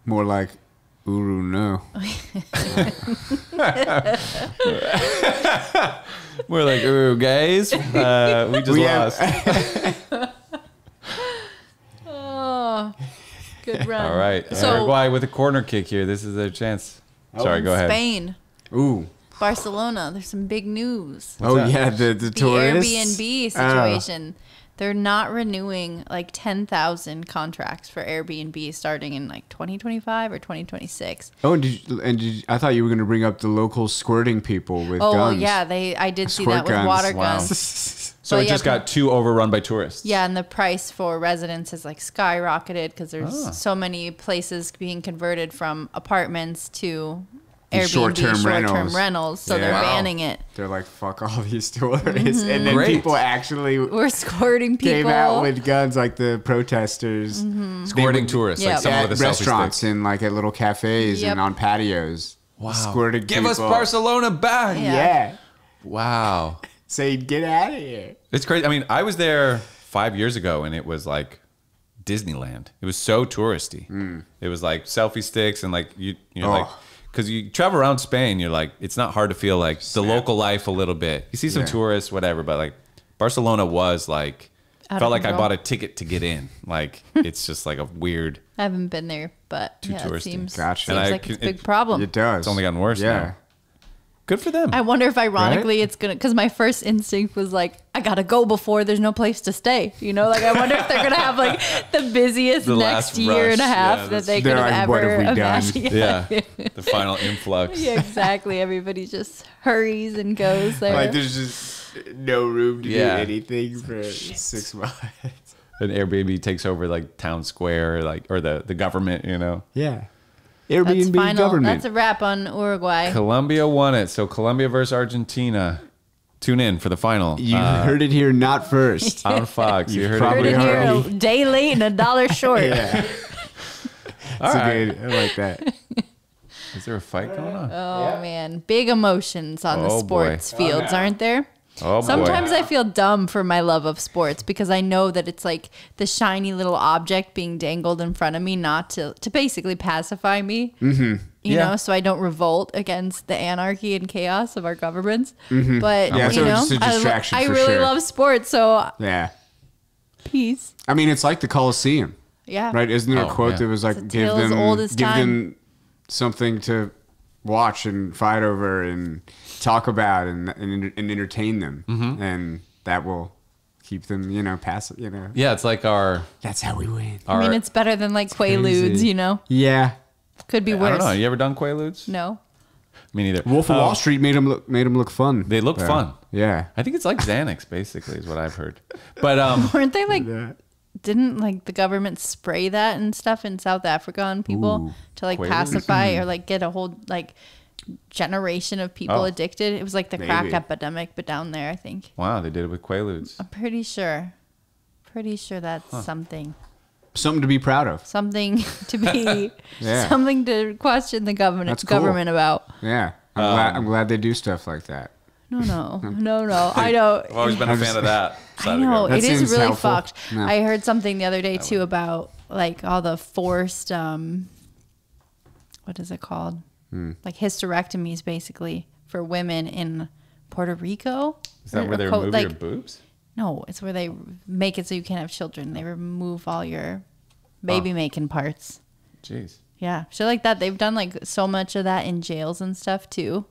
More like Uru no. We're like, ooh, guys, we just We have- lost. Oh, good run. All right, So Uruguay with a corner kick here. This is their chance. Sorry, go ahead. Spain, Ooh. Barcelona. There's some big news. Oh that? yeah, the The tourists. Airbnb Oh. situation. They're not renewing like 10,000 contracts for Airbnb starting in like 2025 or 2026. Oh, and I thought you were going to bring up the local squirting people with Oh guns. yeah, I did see Squirt that with guns. water Wow. guns. So Well, it yeah, just got too overrun by tourists. Yeah, and the price for residents has like skyrocketed because there's Ah. so many places being converted from apartments to These Airbnb short-term rentals. rentals. So they're Yeah. Wow. banning it. They're like, fuck all these tourists. And then Great. people actually We're squirting people. came out with guns, like the protesters. Squirting tourists, Yeah. like someone At with a restaurants selfie stick. and like at little cafes Yep. and on patios. Wow. Squirting Give us people. Barcelona back. Yeah. Yeah. Wow. Say, get out of here. It's crazy. I mean, I was there 5 years ago and it was like Disneyland. It was so touristy. It was like selfie sticks and like you know, like Oh. because you travel around Spain, you're like, it's not hard to feel like the local life a little bit. You see some Yeah. tourists, whatever, but like Barcelona was like, Out of felt like I control. bought a ticket to get in. Like it's just like a weird. I haven't been there, but Too yeah, touristy. it seems, Gotcha. seems And I like can- it's a big it- problem. It does. It's only gotten worse Yeah. now. Good for them. I wonder if ironically Right? it's gonna, because my first instinct was like, I gotta go before there's no place to stay. You know, like I wonder if they're gonna have like the busiest The next last year and a rush. half Yeah, that they They're could have like, what ever have we done? imagined. Yeah, the final influx. Yeah, exactly. Everybody just hurries and goes there. Like there's just no room to Yeah. do anything for 6 months. an Airbnb takes over like town square, like or the government, you know. Yeah. That's Airbnb final. government. That's a wrap on Uruguay. Colombia won it. So Colombia versus Argentina. Tune in for the final. You heard it here, not first. On Fox. You heard probably it Heard here. it here a day late and $1 short. Yeah. All right. Good. I like that. Is there a fight going on? Oh man, big emotions on the Oh, boy. sports fields, aren't there? Oh, boy. Sometimes I feel dumb for my love of sports because I know that it's like the shiny little object being dangled in front of me, not to basically pacify me. Mm-hmm. You Yeah. know, so I don't revolt against the anarchy and chaos of our governments. Mm-hmm. But Yeah, you so know, it's a distraction I for really sure. love sports, so Yeah. peace. I mean, it's like the Coliseum, Yeah, right? Isn't there a Oh, quote yeah. that was like, It's a give tale as them, old as give time. them something to watch and fight over and talk about and entertain them, and that will keep them, you know, passive. You know, Yeah, it's like our. that's how we win. I mean, it's better than like Quaaludes, crazy. you know? Yeah. Could be I worse. don't know. You ever done Quaaludes? No. Me neither. Wolf of Wall Street made them look fun. They look though. fun. Yeah. I think it's like Xanax, basically, is what I've heard. But Weren't they like, Yeah. didn't like the government spray that and stuff in South Africa on people Ooh, to like Quaaludes? pacify or like get a whole like generation of people Oh. addicted? It was like the crack Maybe. epidemic, but down there, I think. wow, they did it with Quaaludes. I'm pretty sure. Pretty sure that's something. Something to be proud of. Something to be, Yeah. something to question the government That's cool. government about. Yeah. I'm glad they do stuff like that. No. I don't. I've always been a fan of that. I know That it is seems really helpful. fucked. No. I heard something the other day too about like all the forced what is it called? Like hysterectomies, basically for women in Puerto Rico. Is that Or where they co- remove like, your boobs? No, it's where they make it so you can't have children. They remove all your baby making parts. Jeez. Yeah, shit like that. They've done like so much of that in jails and stuff too,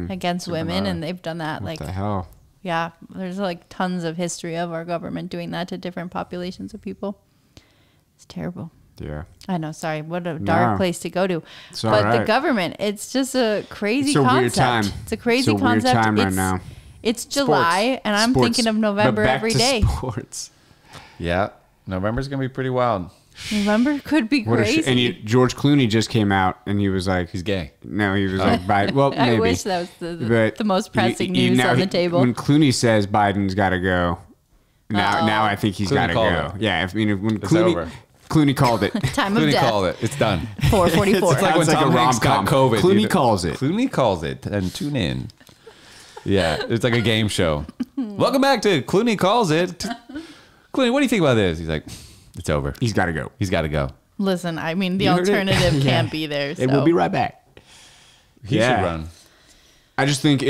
against women, and they've done that like What the hell? yeah. There's like tons of history of our government doing that to different populations of people. It's terrible. Yeah. I know. Sorry, what a dark No. place to go to. It's all But the right. government, it's just a crazy It's a concept. weird time. It's a crazy It's a weird concept. time right It's- now. It's July, and I'm Sports. thinking of But November back every to day. Sports. Yeah. November's going to be pretty wild. November could be What a crazy. and George Clooney just came out and he was like, He's gay. no, he was like, Biden. Well, I maybe. wish that was But the most pressing you- news now on the he- table. When Clooney says Biden's got to go, now I think he's Clooney got to called go. it. Yeah, when It's over. Clooney called it. Time of Clooney death. called it. It's done. 444. It's like when Sounds like Tom a Hanks got rom-com. COVID. Clooney you know? calls it. Clooney calls it. And tune in. Yeah, it's like a game show. Welcome back to Clooney Calls It. Clooney, what do you think about this? He's like, it's over. He's got to go. He's got to go. Listen, I mean, the You heard it? alternative Yeah. can't be there. So. And we'll be right back. He Yeah. should run. I just think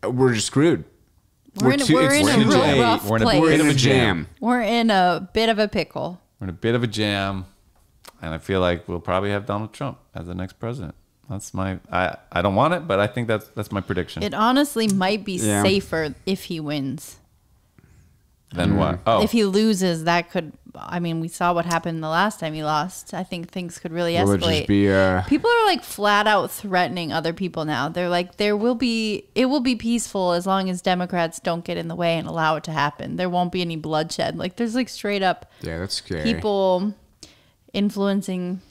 we're just screwed. We're in a real rough We're in a place. We're in a Bit of a jam. We're in a bit of a pickle. We're in a bit of a jam. And I feel like we'll probably have Donald Trump as the next president. That's my I don't want it, but I think that's my prediction. It honestly might be Yeah. safer if he wins. Then what? Oh, If he loses, that could. I mean, we saw what happened the last time he lost. I think things could really Will it escalate. just be People are like flat out threatening other people now. They're like, it will be peaceful as long as Democrats don't get in the way and allow it to happen. There won't be any bloodshed. Like there's like straight up yeah, that's scary. people influencing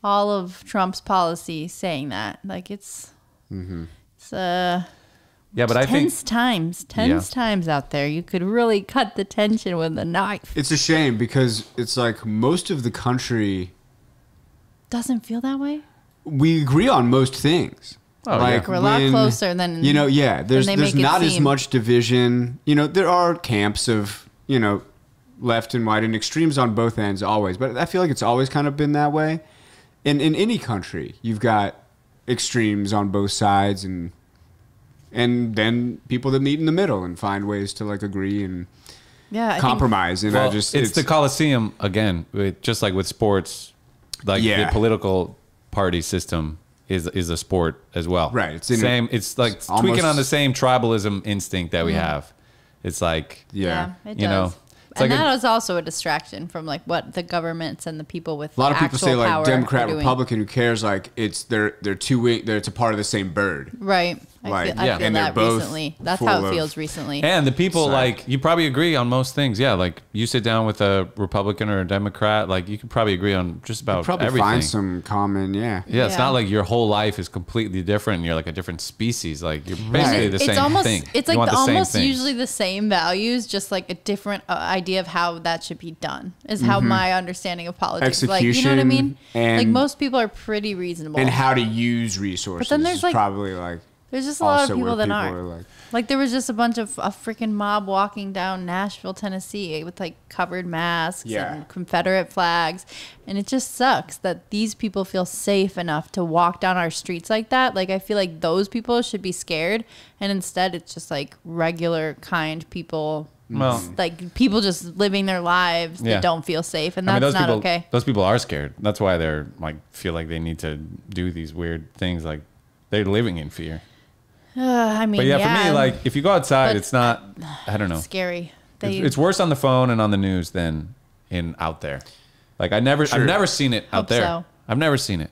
all of Trump's policy saying that. Like it's yeah, but I think tense times out there. You could really cut the tension with a knife. It's a shame because it's like most of the country, Doesn't feel that way. we agree on most things. Oh, like yeah. We're a lot closer than you know. Yeah, there's they make it not as seem. much division. You know, there are camps of left and right and extremes on both ends always, but I feel like it's always kind of been that way. In any country, you've got extremes on both sides, and then people that meet in the middle and find ways to like agree and Yeah, I compromise. And well, I just it's the Coliseum again, just like with sports, like Yeah. the political party system is a sport as well. Right, it's in same. It's like it's tweaking almost- on the same tribalism instinct that we Mm-hmm. have. It's like yeah. it does. you know, it's and like that is also a distraction from like what the governments and the people with A lot of people actual say like power Democrat, are doing. Republican. Who cares? Like it's they're two wing. It's a part of the same bird. Right. I feel and they're that both recently. That's full how it of- feels recently. And the people, Sorry. like, you probably agree on most things. Yeah, like, you sit down with a Republican or a Democrat, like, you could probably agree on just about Probably everything. find some common, Yeah, it's not like your whole life is completely different and you're like a different species. Like, you're basically the it's same almost, thing. It's You like want the same almost things. usually the same values, just like a different idea of how that should be done. Is how my understanding of politics. Like, you know what I mean? Execution Like and- most people are pretty reasonable. and how to use resources. But then there's, is like, probably like There's just a lot of also people where that people aren't. are Like there was just a bunch of a freaking mob walking down Nashville, Tennessee with like covered masks Yeah. and Confederate flags. And it just sucks that these people feel safe enough to walk down our streets like that. Like I feel like those people should be scared. And instead it's just like regular, kind people. Well, Like people just living their lives Yeah. that don't feel safe. And I mean, that's those not people, okay. Those people are scared. That's why they're like feel like they need to do these weird things. Like they're living in fear. I mean, But yeah, for me, like if you go outside, But- it's not. I don't know. scary. It's worse on the phone and on the news than in out there. Like I've never seen it out Hope there. so. I've never seen it.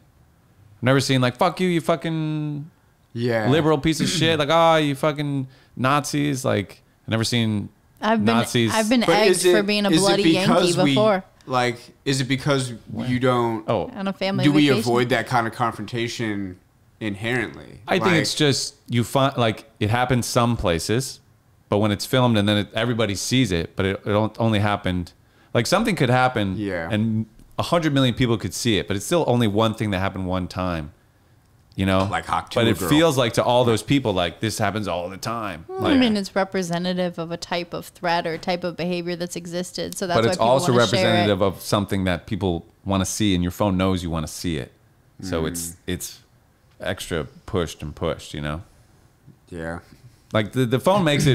I've never seen like fuck you, you fucking yeah, liberal piece of shit. Like you fucking Nazis. Like I've never seen Nazis. I've been But egged for being a bloody Yankee before. Is it because you don't? Oh, On a family do we vacation. avoid that kind of confrontation inherently? I think it's just you find like it happens some places, but when it's filmed and then everybody sees it, but it only happened like something could happen, Yeah. and 100 million people could see it, but it's still only one thing that happened one time, you know. Like Hawk but Tuah it Girl. feels like to all those people like this happens all the time. I mean, it's representative of a type of threat or type of behavior that's existed. So that's but why it's people also want to share representative it. of something that people want to see, and your phone knows you want to see it, so it's extra pushed and pushed, you know. yeah. Like the phone makes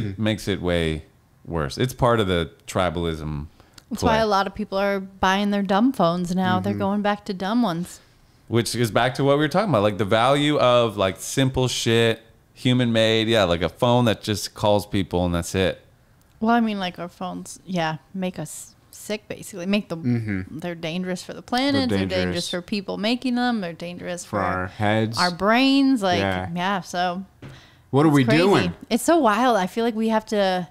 it way worse. It's part of the tribalism. That's why a lot of people are buying their dumb phones now. They're going back to dumb ones. Which is back to what we were talking about, like the value of like simple shit, human made. Yeah, like a phone that just calls people and that's it. Well, I mean, like our phones, make us sick basically. Make them. They're dangerous for the planet. They're dangerous dangerous. for people making them. They're dangerous For our heads. our brains. Like Yeah. So what are we it's crazy. doing? It's so wild. I feel like we have to,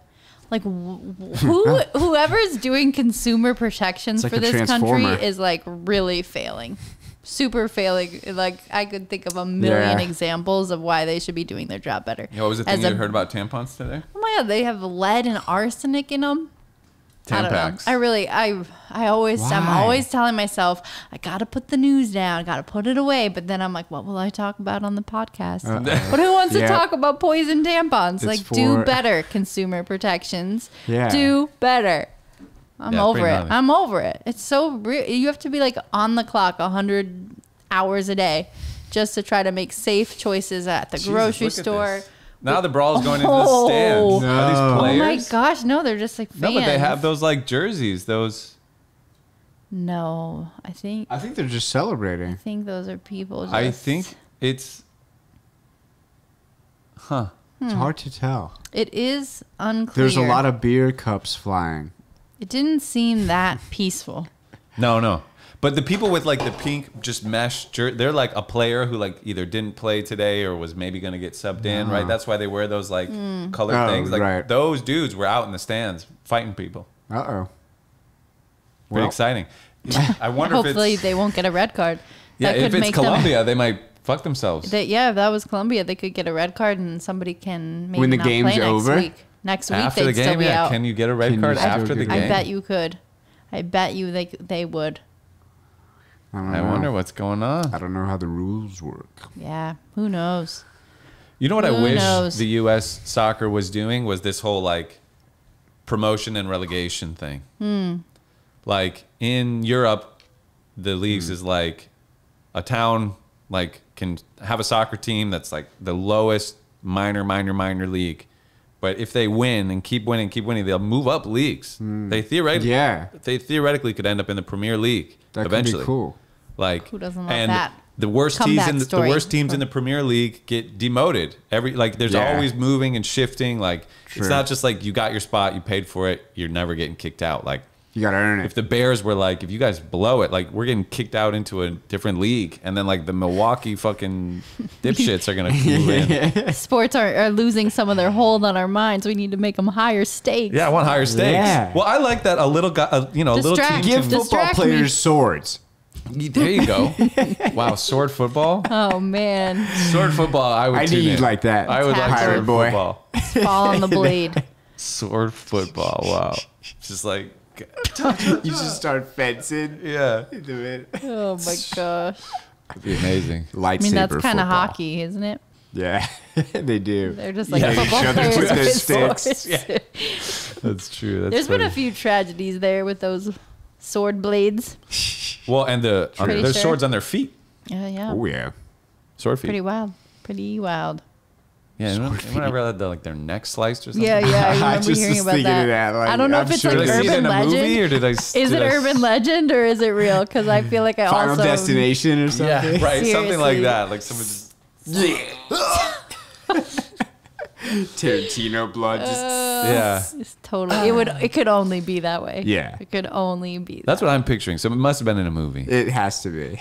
like, whoever's doing consumer protections It's for like a this country transformer. is like really failing, super failing. Like I could think of a million Yeah. examples of why they should be doing their job better. You know, what was the thing you heard about tampons today? Oh my god, they have lead and arsenic in them. I don't know. Tampax. I'm Why? always telling myself I gotta put the news down, gotta put it away. But then I'm like, what will I talk about on the podcast? But who wants to Yeah. talk about poison tampons? It's Like, do for- better, consumer protections. Yeah. Do better. I'm Yeah, it's over pretty it. gnarly. I'm over it. It's so real. You have to be like on the clock 100 hours a day just to try to make safe choices at the Jesus, grocery look at store. this. Now the brawl's going into the Oh. stands. Are No. these Oh players? my gosh, no, they're just like fans. No, but they have those like jerseys. Those. No, I think they're just celebrating. those are people. Just, I think it's. Huh. It's hard to tell. it is unclear. There's a lot of beer cups flying. It didn't seem that peaceful. No. But the people with like the pink just mesh they're like a player who like either didn't play today or was maybe going to get subbed in, right? That's why they wear those like colored Oh, things. Like right. those dudes were out in the stands fighting people. Uh-oh. Pretty exciting. I wonder Hopefully, if it's they won't get a red card. yeah, That if could it's make them- Colombia, they might fuck themselves. if that was Colombia, they could get a red card and somebody can maybe When the not game's play next over? week. Next week, After the they'd still game, be yeah. out. Can you get a red Can you card still after the get a- game? I bet you could. I bet you they would. I don't I know. wonder what's going on. I don't know how the rules work. Yeah, who knows? You know what I Who wish knows? the U.S. soccer was doing was this whole like promotion and relegation thing. Like in Europe, the leagues is like a town like can have a soccer team that's like the lowest minor league, but if they win and keep winning, they'll move up leagues. They theoretically could end up in the Premier League That eventually. could be cool. Like Who doesn't love and that? the worst Comeback teams story. in the Premier League get demoted. There's Yeah. always moving and shifting. Like True. it's not just like you got your spot, you paid for it, you're never getting kicked out. Like You gotta earn it. If the Bears were like, if you guys blow it, like we're getting kicked out into a different league, and then like the Milwaukee fucking dipshits are gonna move in. Sports are losing some of their hold on our minds. We need to make them higher stakes. Yeah, I want higher stakes. Yeah. Well, I like that a little guy, a little team. Give can- football Distract me. players swords. There you go. Wow, sword football. Oh man, Sword football. I would. I tune need in. like that. I would like Pirate sword boy. football. fall on the blade. Sword football. Wow. Just like. You just start fencing. Yeah. Oh my gosh. It'd be amazing. Lightsaber I mean, that's kind of football. hockey, isn't it? Yeah, they do. They're just like Yeah, football each other players with their with sticks. swords. That's true. That's There's been a funny. few tragedies there with those sword blades. Well, and Pretty there's sure. swords on their feet. Yeah. Oh yeah. Sword feet. Pretty wild. Pretty wild. Yeah, whenever I had their neck sliced or something. Yeah, yeah. I remember just hearing was about thinking that. of that, like, I don't know I'm if it's sure like Did I see it in urban a legend. movie or did I? Is it urban legend or is it real? Because I feel like I Final also Destination or something. Yeah, right. Something like Seriously. that. Like someone just. Tarantino blood. Just, Yeah. It's totally. It could only be that way. Yeah. It could only be. That's what I'm picturing. So it must have been in a movie. it has to be.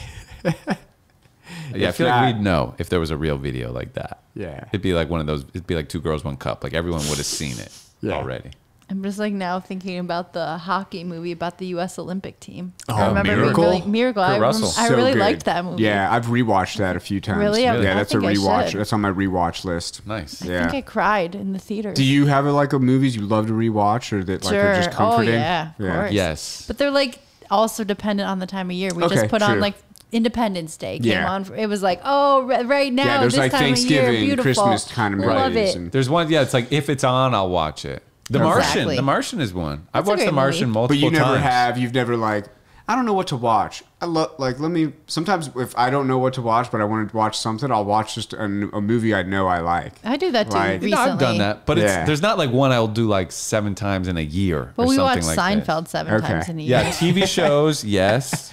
Yeah, I If feel not- like we'd know if there was a real video like that. Yeah. It'd be like one of those. It'd be like Two Girls, One Cup. Like everyone would have seen it Yeah. already. I'm just like now thinking about the hockey movie about the U.S. Olympic team. Oh, I remember Miracle? being really Miracle. Kurt I, Russell. I So really good. liked that movie. Yeah, I've rewatched that a few times. Really? I Yeah, that's a think I rewatch. should. That's on my rewatch list. Nice. I Yeah. think I cried in the theater. Do you have like a movies you love to rewatch or that like are just Sure. comforting? Oh yeah, of course. Yes. But they're like also dependent on the time of year. We Okay, just put on true. like Independence Day came Yeah. on. It was like, oh, right now, Yeah, there's this like time of year, Thanksgiving, beautiful. Christmas kind of Love movies. it. and- There's one. Yeah, it's like if it's on, I'll watch it. The Exactly. Martian. The Martian is one. I've That's a watched The great Martian movie. multiple But you never times. have. You've never like. I don't know what to watch. I love like let me. Sometimes if I don't know what to watch, but I want to watch something, I'll watch just a movie I know I like. I do that too Like- recently. No, I've done that, but Yeah. there's not like one I'll do like 7 times in a year. But or we something watched like that. Seinfeld 7 Okay. times in a year. Yeah, TV shows, yes.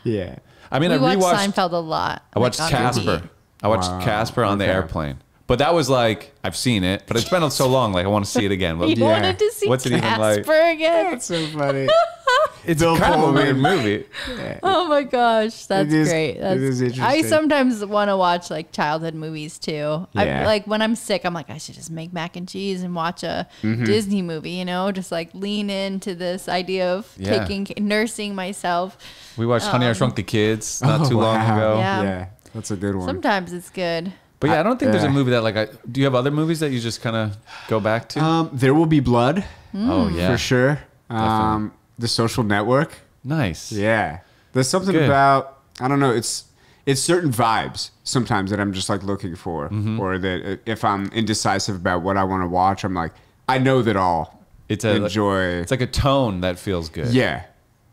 Yeah. I mean, we I watched rewatched. Seinfeld a lot. I watched like, on Casper. repeat. I watched Wow. Casper on the Okay. airplane. But that was like I've seen it, but it's been so long. Like I want to see it again. Well, You Yeah. wanted to see What's it even like? Casper again? That's so funny. it's Bill kind of a Pullman. weird movie. Oh my gosh, that's is- great. That's, it is I interesting. sometimes want to watch like childhood movies too. Yeah. Like when I'm sick, I'm like, I should just make mac and cheese and watch a Mm-hmm. Disney movie. You know, just like lean into this idea of Yeah. nursing myself. We watched Honey, I Shrunk the Kids not Oh, too long wow. ago. Yeah. Yeah, that's a good one. Sometimes it's good. But yeah, I don't think there's a Yeah. movie that like do you have other movies that you just kind of go back to? There Will Be Blood Oh yeah, for sure. Definitely. The Social Network. nice. Yeah, there's something Good. about I don't know. It's certain vibes sometimes that I'm just like looking for, Mm-hmm. or that if I'm indecisive about what I want to watch, I'm like I know that I'll It's a enjoy. It's like a tone that feels good. yeah.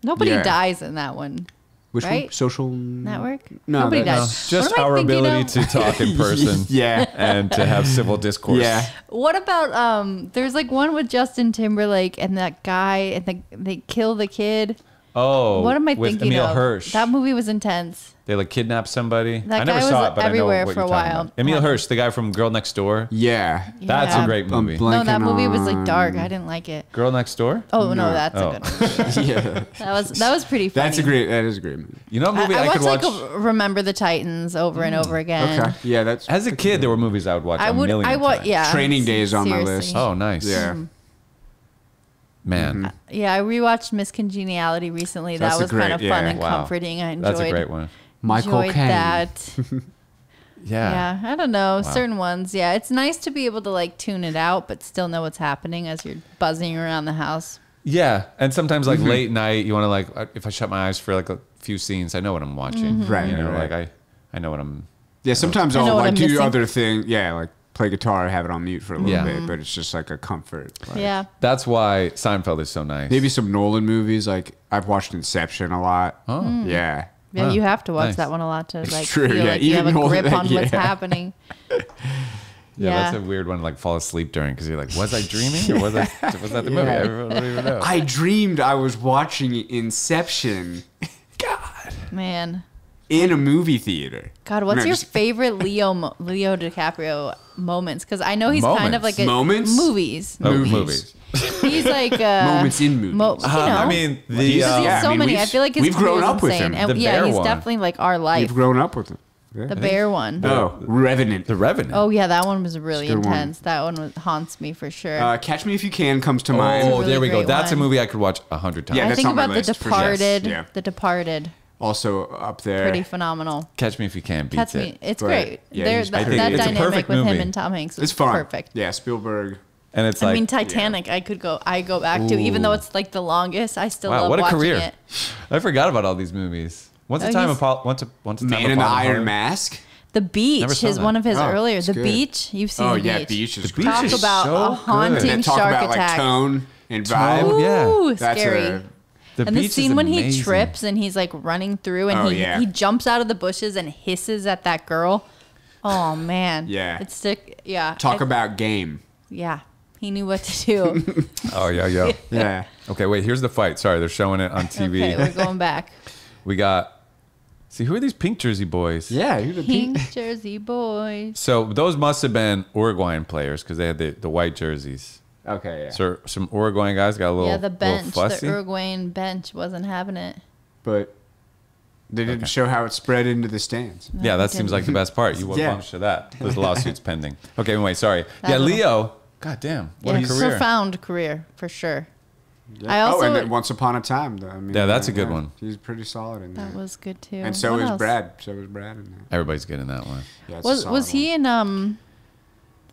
Nobody Yeah. dies in that one. Which one? Right? Social Network? No, Nobody that- No, dies. just What am I our thinking ability of? to talk in person Yeah. and to have civil discourse. Yeah. What about there's like one with Justin Timberlake and that guy and they kill the kid. Oh, What am I with thinking Emil of? Hirsch. That movie was intense. They like kidnap somebody. That I never guy saw was it, but everywhere I know what for you're a talking while. about. Emil Yeah. Hirsch, the guy from Girl Next Door. Yeah. That's Yeah. a great movie. No, that blanking movie was like on- dark. I didn't like it. Girl Next Door. Oh no, No. that's Oh. a good one. Yeah. That was pretty funny. That is a great movie. You know, a movie I I, watched could watch. like Remember the Titans over and over again. Okay. Yeah, that's As a kid, there were movies I would watch. I a would. million I would. times. Yeah. Training Day is on my Seriously. list. Oh, nice. Yeah. Man, Yeah, I rewatched Miss Congeniality recently. That's That a was great- kind of yeah. fun and Wow. comforting. I enjoyed. that's a great one. Michael enjoyed Caine. that. Yeah. Yeah, I don't know. Certain ones, yeah. It's nice to be able to like tune it out, but still know what's happening as you're buzzing around the house. Yeah, and sometimes Mm-hmm. like late night, you want to like if I shut my eyes for like a few scenes, I know what I'm watching. Right, You know, right. like I know what I'm. Yeah, sometimes I know I'll what like I'm do missing. other thing. Yeah, like play guitar, have it on mute for a little Yeah. bit, but it's just like a comfort. Like, Yeah. That's why Seinfeld is so nice. Maybe some Nolan movies. Like I've watched Inception a lot. Oh. Yeah. Yeah, Wow, you have to watch nice. that one a lot to like true, feel yeah, like you have a even grip older- on what's yeah. happening. Yeah, that's a weird one to like fall asleep during because you're like, was I dreaming or was that the movie? I don't even know. I dreamed I was watching Inception Man. in a movie theater. God, what's No, your just- favorite Leo DiCaprio moments? Because I know he's kind of like a Moments? movies. Oh, Movies. movies. He he's like moments in movies. I mean, the he's yeah, so I mean, many. we've- I feel like his we've grown career's up with insane. him. And The yeah, bear he's one. definitely like our life. We've grown up with him. Yeah. The bear one. Oh, Revenant. The Revenant. Oh yeah, that one was really Good one. intense. That one haunts me for sure. Catch Me If You Can comes to mind. Oh, really there we go. great That's a one. movie I could watch 100 times. Yeah, I that's think on my about The list for sure. Departed. Yeah. The Departed, Also up there. pretty phenomenal. Catch Me If You Can beats Catch it. Me, it's But, great. yeah, There, he's that pretty that good. It's a dynamic perfect with him movie. and Tom Hanks was It's fun. perfect. Yeah, Spielberg. And it's I like, mean, Titanic. I go back to, even though it's like the longest. I still wow, love what a watching career. it. I forgot about all these movies. Once a Oh, time, he's- once a time Man in the upon a Iron Time. Mask. The Beach Never saw is that. one of his Oh, earlier. it's The good. Beach, you've seen Oh The yeah, Beach. Beach is The Beach great. Talk is about so a good. haunting And then talk shark about attack. like tone and vibe. Oh, yeah. Ooh, That's scary. a The And the Beach is scene when he amazing. trips and he's like running through and Oh, he, yeah. he jumps out of the bushes and hisses at that girl. Oh man. Yeah. It's stick. Yeah. talk about game. Yeah. He knew what to do. Oh, yeah. Yeah. Okay, wait, here's the fight. Sorry, they're showing it on TV. Okay, we're going back. We got, see, who are these pink jersey boys? Yeah. Who the Pink Jersey boys. So those must have been Uruguayan players because they had the white jerseys. Okay. Yeah. So some Uruguayan guys got a little, Yeah, the bench, little the fussy. Uruguayan bench wasn't having it. But they didn't show how it spread into the stands. Yeah, that seems like the best part. You Yeah. want to that. There's lawsuits pending. Okay, anyway, sorry. That Yeah, little- Leo. God damn, what Yeah, a career. profound career for sure. Yeah. I also- and then Once Upon a Time. Though. I mean, Yeah, that's a good one. He's pretty solid in That that. was good too. And so What is else? Brad. So is Brad in that. Everybody's good in that one. Yeah, it's a Was solid he one. in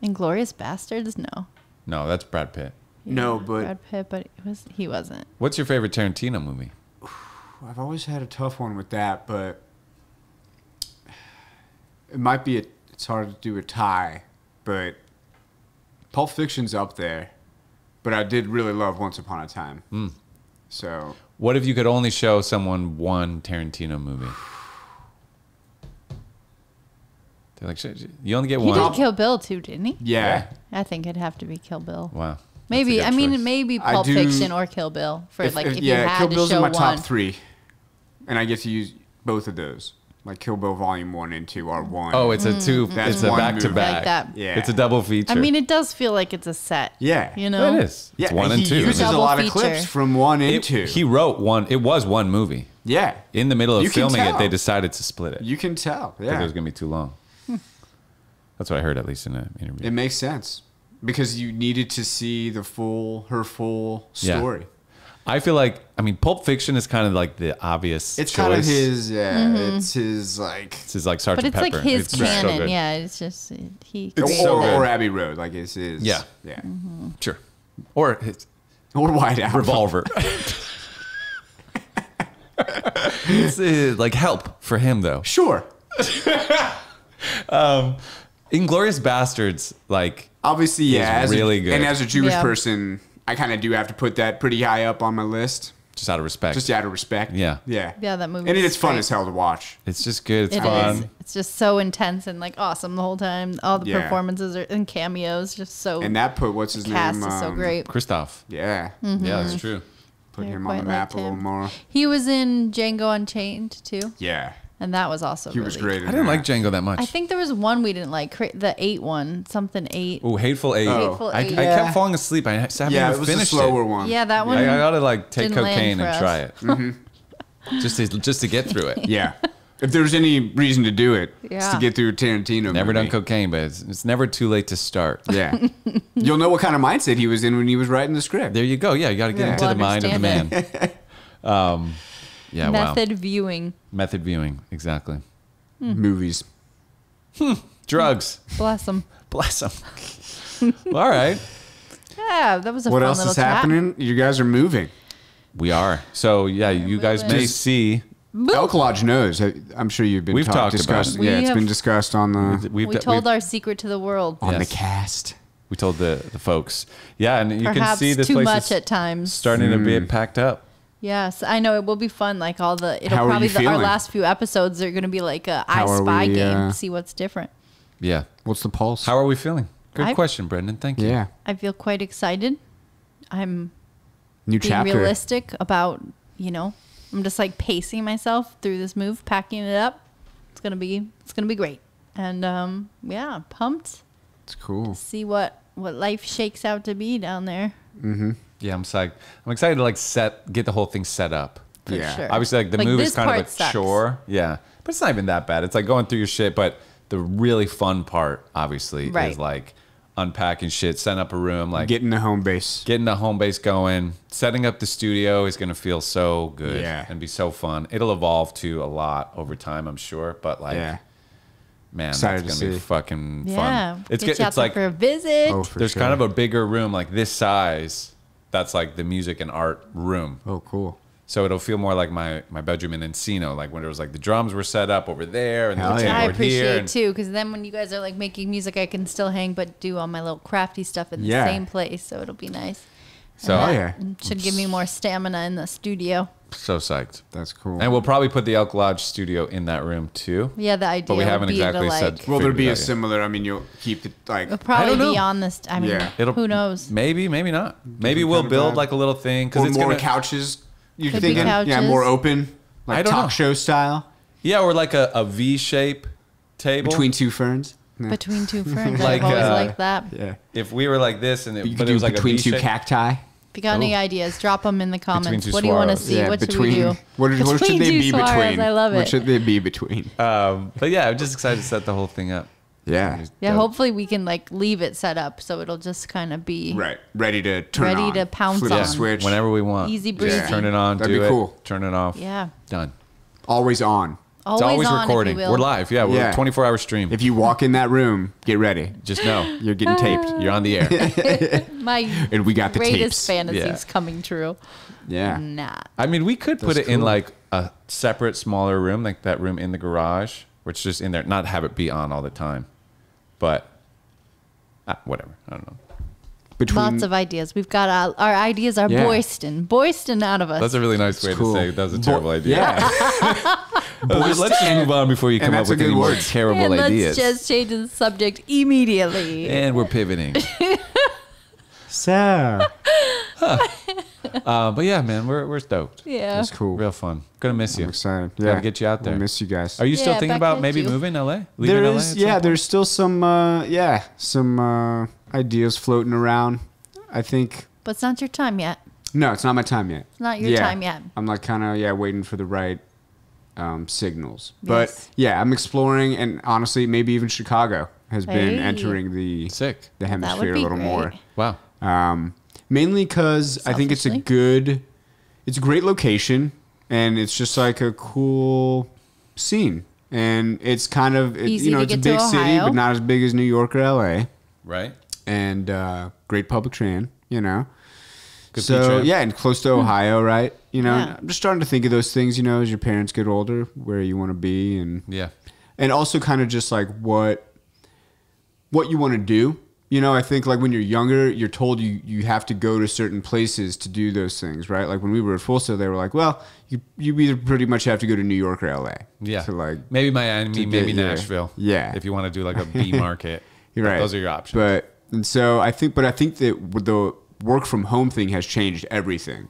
Inglorious Bastards? No. No, that's Brad Pitt. No, but- Brad Pitt, but he wasn't. What's your favorite Tarantino movie? I've always had a tough one with that, but it might be. It's hard to do a tie, but Pulp Fiction's up there. But I did really love Once Upon a Time. So What if you could only show someone one Tarantino movie? They're like, "Shit, you only get He one. did Kill Bill too, didn't he? yeah, I think it'd have to be Kill Bill. Wow. That's a Maybe good I mean choice. maybe I Pulp do- Fiction or Kill Bill for if you had Kill to Bill's show in my one. top 3, and I get to use both of those. Like Kill Bill Volume 1 and 2 are one. Oh, it's a two. That's It's a one back to movie. back. Like that. Yeah. It's a double feature. I mean, it does feel like it's a set. Yeah. You know, it is. yeah, It's one and he two. uses a Double lot of feature. clips from 1 and 2. He wrote one. It was one movie. Yeah, In the middle of You can filming it, tell. they decided to split it. you can tell. Because Yeah, it was going to be too long. That's what I heard, at least in an interview. it makes sense because you needed to see her full Yeah. story. I feel like, I mean, Pulp Fiction is kind of like the obvious It's choice. kind of his. Yeah, it's his like. It's his, like, Sergeant but it's Pepper. like his It's so canon. good. Yeah, it's just he Or, created so that. good. or Abbey Road, like it's his. Yeah. yeah, Sure. Or his or White Album. Revolver. It's like help for him, though. Sure. Inglorious Bastards, like, Obviously, yeah. He's really good. And as a Jewish Yeah. person, I kind of do have to put that pretty high up on my list, just out of respect. just out of respect. Yeah. Yeah. Yeah, that movie And is it's fun great. as hell to watch. It's just good. It's It fun. is. It's just so intense and like awesome the whole time. All the Yeah. performances are and cameos, just so. And that put what's his the cast name? is so great. Christoph. Yeah. Yeah, that's true. Put Yeah, him quite on the map liked a little him. more. He was in Django Unchained too, Yeah. and that was also He was really- great. in I didn't that. like Django that much. I think there was one we didn't like, the 8 one, something 8. Ooh, Hateful Eight. Oh. Hateful I Eight. kept falling asleep. I haven't Yeah, even it was the finished slower it. one. Yeah, that one. I gotta like take Didn't land cocaine for and us. try it, just to get through it. Yeah. If there was any reason to do it, it's to Yeah. get through a Tarantino Never movie. done cocaine, but it's never too late to start. Yeah. You'll know what kind of mindset he was in when he was writing the script. There you go. Yeah, you got to get Yeah. into the We'll mind of the man. understand Yeah, wow. Method viewing. Method viewing, exactly. Movies. Drugs, Bless them. bless them. All right, Yeah, that was a What fun else little is chat. happening? You guys are moving. we are. So yeah, you guys may Just- see. Elk Lodge knows. I'm sure you've been We've talked discussed. about it. Yeah, We it's have- been discussed on the We told our secret to the world. on the Yes. cast. we told the folks. Yeah, and you can Perhaps see this too place much is at times. starting to be packed up. Yes, I know it will be fun. Like all the, it'll How are probably you our feeling? last few episodes are going to be like a I How are Spy we, game. See what's different. Yeah. What's the pulse? How are we feeling? Good I- question, Brendan. Thank you. Yeah. I feel quite excited. I'm New being chapter. realistic about, I'm just like pacing myself through this move, packing it up. It's gonna be great. And pumped It's cool. to see what life shakes out to be down there. Yeah, I'm psyched. I'm excited to like get the whole thing set up. For Yeah. sure. Obviously, like the move this is kind of part a sucks. chore. Yeah, but it's not even that bad. It's like going through your shit. But the really fun part, obviously, Right. is like unpacking shit, setting up a room, like Getting the home base. getting the home base going. Setting up the studio is going to feel so good Yeah. and be so fun. It'll evolve to a lot over time, I'm sure. But like, Yeah. man, Excited that's to going to be see. fucking Yeah. fun. Get you out It's there like for a visit. Oh, for there's sure. kind of a bigger room, like this size. That's like the music and art room. Oh, cool. So it'll feel more like my bedroom in Encino, like when it was like the drums were set up over there and Hell the yeah. I keyboard appreciate here. it too, because then when you guys are like making music, I can still hang but do all my little crafty stuff in the Yeah. same place, so it'll be nice. So And Oh, that yeah. should give me more stamina in the studio. so psyched. That's cool. And we'll probably put the Elk Lodge studio in that room too. Yeah, the idea But we haven't would be exactly to like said- Well, there'll be figured a it out, yeah. similar. I mean, you'll keep it like. it'll probably don't know. be on this. I mean, Yeah. It'll who knows? Maybe not. Maybe Different we'll kind of build vibe. like a little thing because Or it's more gonna, couches. You're Could be thinking, yeah, couches. more open, I like don't talk know. show style yeah, or like a V shape table between two ferns. Yeah. Between two ferns, Like, I've always uh, liked that. Yeah, If we were like this and you it, could but it do was like between a V two shape. cacti. If you got any ideas, drop them in the comments. two What do you want to saguaros. see? Yeah, what should between we do? what should Between they two be saguaros, between? I love What it. should they be between? But yeah, I'm just excited to set the whole thing up. Yeah, Yeah, Dope. hopefully we can like leave it set up so it'll just kind of be right. Ready to turn Ready on. to pounce Flip on. the switch. Whenever we want. easy Yeah. breezy. Turn it on, That'd do be it, cool. turn it off. Yeah, Done. Always on. always, It's always on, recording. If you will. We're live. Yeah, we're Yeah. a 24-hour stream. If you walk in that room, get ready. Just know You're getting taped. you're on the air. My And we got the greatest tapes. fantasies Yeah. coming true. Yeah. Nah. I mean, we could put That's it in cool. like a separate, smaller room, like that room in the garage, which is just in there, not have it be on all the time. But whatever. I don't know. Between Lots of ideas. We've got our ideas are Yeah. boyston out of us. That's a really nice way cool. to say it. That was a terrible idea. Yeah. Let's just move on before you and come up that's a with any good more word. terrible and let's ideas. just change the subject immediately. And we're pivoting. So But yeah, man, we're stoked. Yeah. that's cool. Real fun. Gonna miss you. I'm excited. Gotta Yeah. get you out there. We'll miss you guys. Are you still Yeah, thinking back about at maybe you. moving LA? Leaving There LA is, at yeah, some point? there's still some ideas floating around. I think But it's not your time yet. no, it's not my time yet. It's not your time yet. I'm like kind of waiting for the right signals. Yes. But yeah, I'm exploring, and honestly, maybe even Chicago has been Hey. entering the Sick. hemisphere a be little more. great. Wow. Mainly because I think it's a Selfishly. it's a great location, and it's just like a cool scene, and it's kind of Easy to it's a get to big city, Ohio. but not as big as New York or LA, Right? and great public tran, Good So P-tran. yeah, and close to Ohio, right? Yeah. I'm just starting to think of those things, as your parents get older, where you want to be, and Yeah. also kind of just like what you want to do. I think like when you're younger, you're told you have to go to certain places to do those things, right? Like when we were at Full Sail, they were like, well, you either pretty much have to go to New York or LA. Yeah. To like, maybe Miami, to maybe get here. Nashville. Yeah. If you want to do like a B market. you're right. Those are your options. And so I think that with the work from home thing has changed everything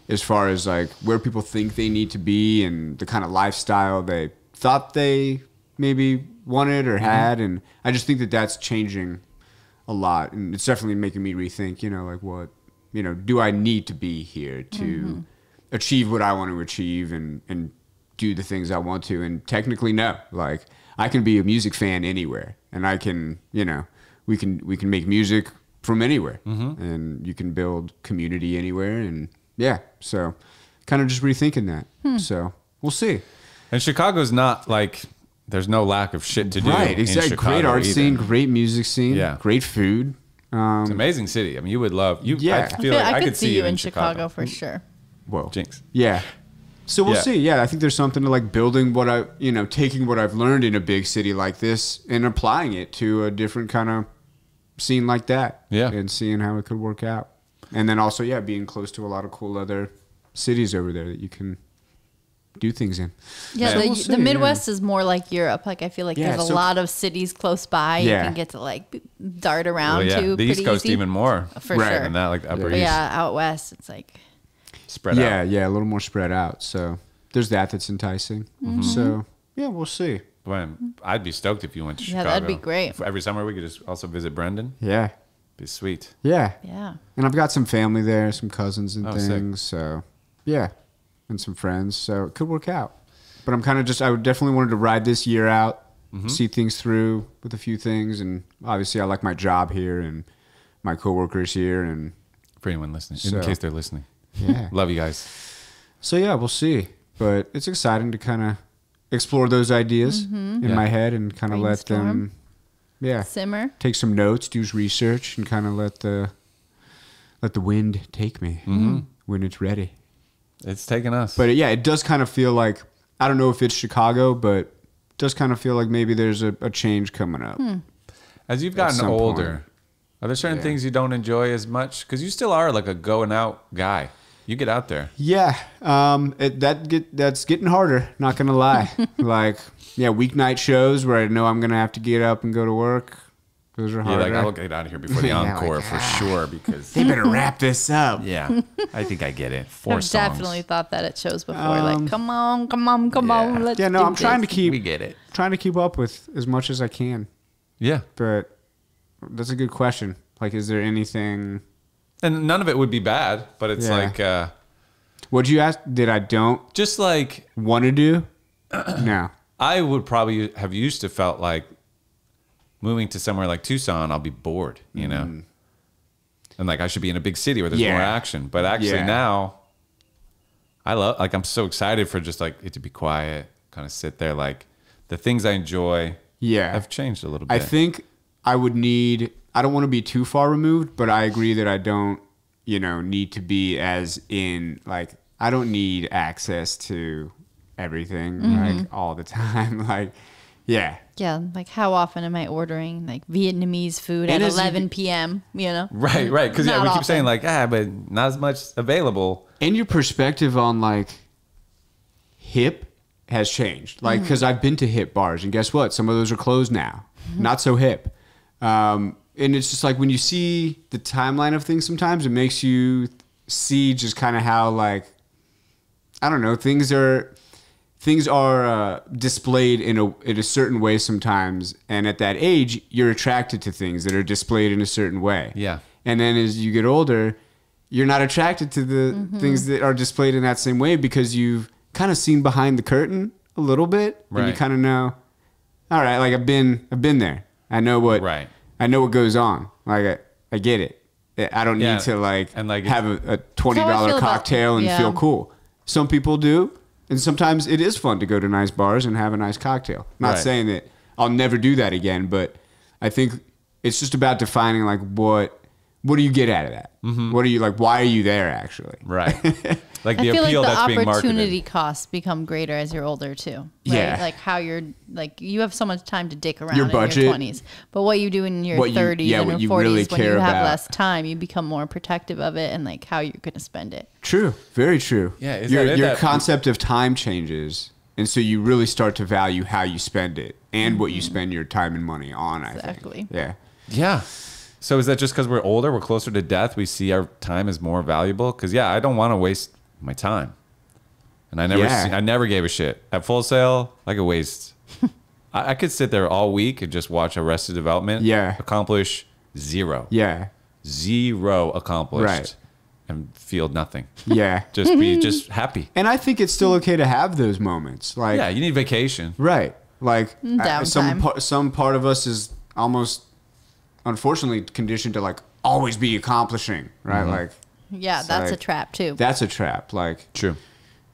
as far as like where people think they need to be and the kind of lifestyle they thought they maybe wanted or had. And I just think that that's changing a lot, and it's definitely making me rethink, like what, do I need to be here to achieve what I want to achieve and do the things I want to? And technically, no, like I can be a music fan anywhere, and I can, we can make music from anywhere, and you can build community anywhere, and yeah, so kind of just rethinking that. So we'll see. And Chicago's not like there's no lack of shit to do. Right, in exactly. Chicago Great art either. scene, great music scene, Yeah. great food. It's an amazing city. I mean, you would love you. Yeah. I feel like I could see you in Chicago for sure. Whoa. Jinx. Yeah. So we'll Yeah. see. Yeah, I think there's something to like building what taking what I've learned in a big city like this and applying it to a different kind of scene like that. Yeah. And seeing how it could work out. And then also, being close to a lot of cool other cities over there that you can do things in. Yeah, So the, we'll see, the Midwest is more like Europe. Like I feel like Yeah, there's a so- lot of cities close by. Yeah. You can get to like dart around Well, yeah, to the East pretty Coast easy. even more For Right. sure. than that, like the Upper But East yeah, out west it's like spread Yeah, out. yeah, a little more spread out. So there's that's enticing. Mm-hmm. So yeah, we'll see. Man, I'd be stoked if you went to Yeah, Chicago. that'd be great. Every summer we could just also visit Brendon. Yeah. Be sweet. Yeah. Yeah. And I've got some family there, some cousins and Sick. things. So, yeah. And some friends. So it could work out. But I'm kind of just, I would definitely wanted to ride this year out, see things through with a few things. And obviously I like my job here and my coworkers here. And For anyone listening, So- in case they're listening. yeah. Love you guys. So yeah, we'll see. But it's exciting to kind of explore those ideas in Yeah. my head and kind of let them, Simmer. take some notes, do research, and kind of let the wind take me when it's ready. It's taking us. But yeah, it does kind of feel like, I don't know if it's Chicago, but it does kind of feel like maybe there's a change coming up. As you've At gotten some older, point. are there certain Yeah. things you don't enjoy as much? Because you still are like a going out guy. You get out there. Yeah, that's getting harder. Not gonna lie. Like, yeah, weeknight shows where I know I'm gonna have to get up and go to work. Those are You're harder. like, I'll get out of here before the Yeah, encore like, for sure. Because They better wrap this up. yeah, I think I get it. 4 I've songs. definitely thought that at shows before. Like, come on, let's Yeah, no, do I'm trying to this. keep We get it. trying to keep up with as much as I can. Yeah, But that's a good question. Like, is there anything? and none of it would be bad, but it's Yeah. like What'd you ask? That I don't just like want to do? No. I would probably have used to felt like moving to somewhere like Tucson, I'll be bored, you know, and like I should be in a big city where there's more Yeah. action. But actually Yeah. now, I love like I'm so excited for just like it to be quiet, kind of sit there. Like the things I enjoy, Yeah. have changed a little bit. I think I would need, I don't want to be too far removed, but I agree that I don't, need to be as in, like, I don't need access to everything, like, all the time. Like, yeah. Yeah, like how often am I ordering like Vietnamese food And at as you 11 p.m., you know? right, because yeah, Not we keep often. saying like but not as much available. And your perspective on, like, hip has changed. Like, because I've been to hip bars, and guess what? Some of those are closed now. Not so hip. And it's just like when you see the timeline of things sometimes, it makes you see just kind of how, like, I don't know, things are displayed in a certain way sometimes. And at that age, you're attracted to things that are displayed in a certain way. Yeah. And then as you get older, you're not attracted to the things that are displayed in that same way because you've kind of seen behind the curtain a little bit. And you Right. kind of know, all right, like I've been there. I know what goes on. Like I get it. I don't Yeah. need to And, like, have a $20 That's how I feel about- cocktail and yeah. feel cool. Some people do, and sometimes it is fun to go to nice bars and have a nice cocktail. Not Right. saying that I'll never do that again, but I think it's just about defining like what do you get out of that? What are you like? Why are you there actually? Right. Like I the feel appeal like that's the being opportunity marketed. costs become greater as you're older too. Right? Yeah. Like how you're like you have so much time to dick around Your in budget. your 20s. But what you do in your What you- 30s yeah, and what your you 40s really when you care have about. less time, you become more protective of it and like how you're going to spend it. True. Very true. Yeah, is Your that it? your That- concept of time changes, and so you really start to value how you spend it and what you spend your time and money on. I Exactly. think. Yeah. Yeah. So is that just because we're older, we're closer to death, we see our time as more valuable? Because yeah, I don't want to waste my time, and I never gave a shit at Full Sail. I could waste. I could sit there all week and just watch Arrested Development. Yeah. Accomplish zero. Yeah. Zero accomplished. Right. And feel nothing. Yeah. Just be just happy. And I think it's still okay to have those moments. Like Yeah, you need vacation. right. Like Downtime. some part of us is almost unfortunately conditioned to like always be accomplishing, right? Like Yeah, it's that's a like- trap too. that's a trap. Like True.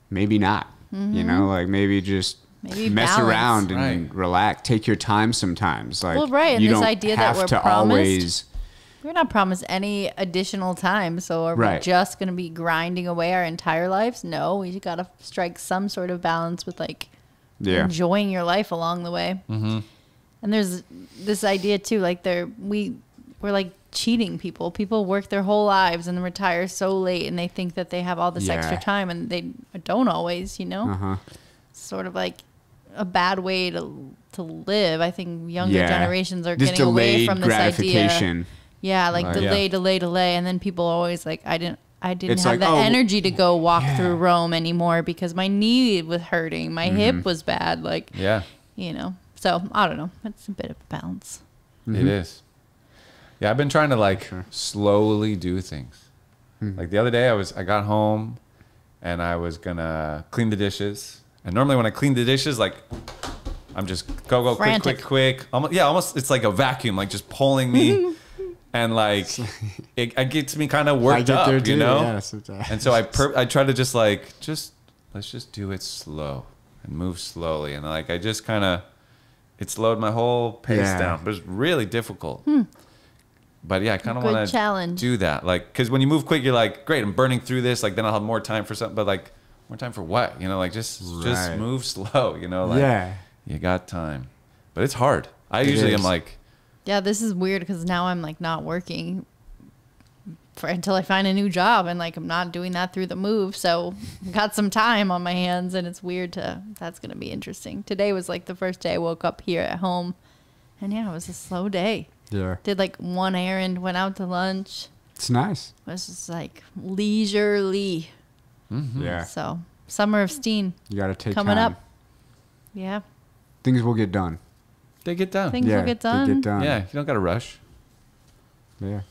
maybe not. You know, like maybe just Maybe mess balance. around and Right. relax. Take your time sometimes. Like Well, right, and you this don't idea that have we're to promised- always We're not promised any additional time, so are we Right. just going to be grinding away our entire lives? No, we got to strike some sort of balance with like enjoying your life along the way. Mm-hmm. And there's this idea too, like we're like cheating people. People work their whole lives and retire so late, and they think that they have all this extra Yeah. time, and they don't always. You know, Uh-huh. sort of like a bad way to live. I think younger Yeah. generations are This getting away delayed from this idea. gratification. Yeah, like Like- delay, and then people always like I didn't It's have like, the oh, energy to go walk yeah. through Rome anymore because my knee was hurting, my hip was bad, like Yeah. you know. So I don't know. It's a bit of a balance. It is. Yeah, I've been trying to like slowly do things. Like the other day, I got home and I was gonna clean the dishes. And normally when I clean the dishes, like I'm just go Frantic. quick. Almost it's like a vacuum, like just pulling me. And like it gets me kind of worked up, you know. Yeah, sometimes. And so I try to just let's just do it slow and move slowly. And like I just kind of it slowed my whole pace down. But it's really difficult. But yeah, I kind of want to do that. Like, because when you move quick, you're like, great, I'm burning through this. Like, then I'll have more time for something. But like, more time for what? You know, like just move slow. You know, like you got time. But it's hard. I usually am like, yeah, this is weird because now I'm like not working until I find a new job, and like I'm not doing that through the move. So I've got some time on my hands, and it's weird that's gonna be interesting. Today was like the first day I woke up here at home, and yeah, it was a slow day. Yeah. Did like one errand, went out to lunch. It's nice. It was just like leisurely. Yeah. So summer of Steen You got to take coming time. up. Yeah. Things will get done. they get done. Things will get done. They get done. Yeah, you don't got to rush. Yeah.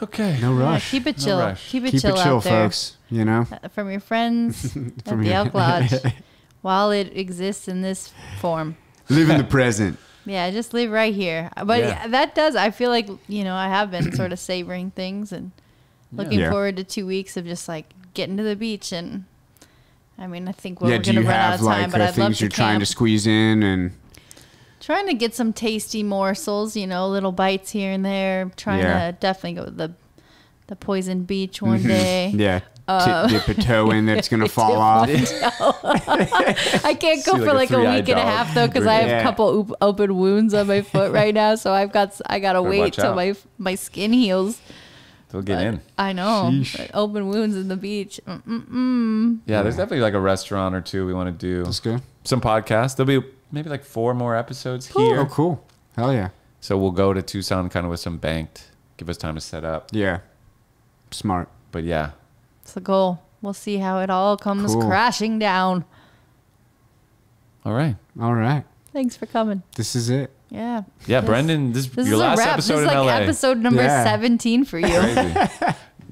Okay. No Yeah, rush. keep it No chill. rush. Keep it Keep chill it chill, out there. folks. You know? From your friends at From the your- Elk Lodge while it exists in this form. Live in the present. Yeah, just live right here. But Yeah. that does, I feel like, you know, I have been sort of savoring things and looking Yeah. forward to 2 weeks of just like getting to the beach. And I mean, I think we're do going to you run out have of time, like but I'd love things to you're trying camp. to squeeze in and Trying to get some tasty morsels, you know, little bites here and there. Trying Yeah. to definitely go to the Poison Beach one day. yeah, dip a toe in that's gonna fall off. I can't go See, for like a like a three-eyed week and a dog. half though, because I have Yeah. a couple open wounds on my foot right now. So I gotta wait watch till out. my skin heals. They'll get in. I know. Sheesh. But open wounds in the beach. Yeah, there's definitely like a restaurant or two we want to do. That's good. Some podcasts. There'll be maybe like 4 more episodes here. Oh, cool. Hell yeah. So we'll go to Tucson kind of with some banked. Give us time to set up. Yeah. Smart. But yeah. It's the goal. We'll see how it all comes Cool. crashing down. All right. All right. Thanks for coming. This is it. Yeah. Yeah, This- Brendan, this This your is a last wrap. episode This is in like LA. episode number Yeah. 17 for you. Crazy.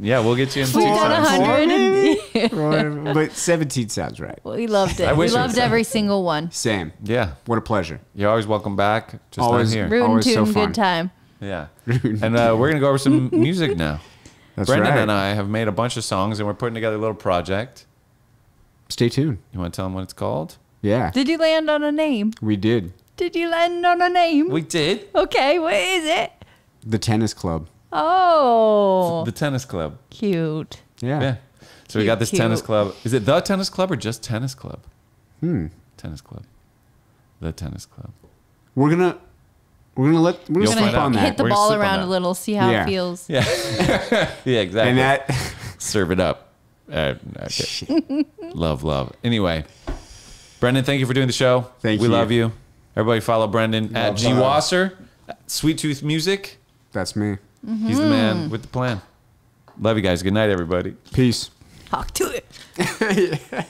Yeah, we'll get you in We've done Tucson. 100. And But 17 sounds right. we loved I it. We wish it loved was every single one. Same. Yeah. What a pleasure. You're always welcome back. Just Always. not here. Rootin' Always so tootin', fun. good time. Yeah. And we're going to go over some music now. That's Brendan right. and I have made a bunch of songs and we're putting together a little project. Stay tuned. You want to tell them what it's called? Yeah. Did you land on a name? We did. Did you land on a name? We did. Okay, what is it? The Tennis Club. Oh, The Tennis Club. cute. Yeah. Yeah. So we got this Cute. tennis club. Is it the tennis club or just tennis club? Hmm. Tennis club. The tennis club. We're gonna You'll sleep find out. on Hit that. the We're gonna ball slip on around that. a little, see how Yeah. it feels. Yeah. Yeah, exactly. And that Serve it up. Okay. Love. Anyway, Brendan, thank you for doing the show. Thank we you. love you. Everybody follow Brendan at Love G love. Wasser, Sweet Tooth Music. that's me. He's the man with the plan. Love you guys. Good night, everybody. Peace. Talk to it.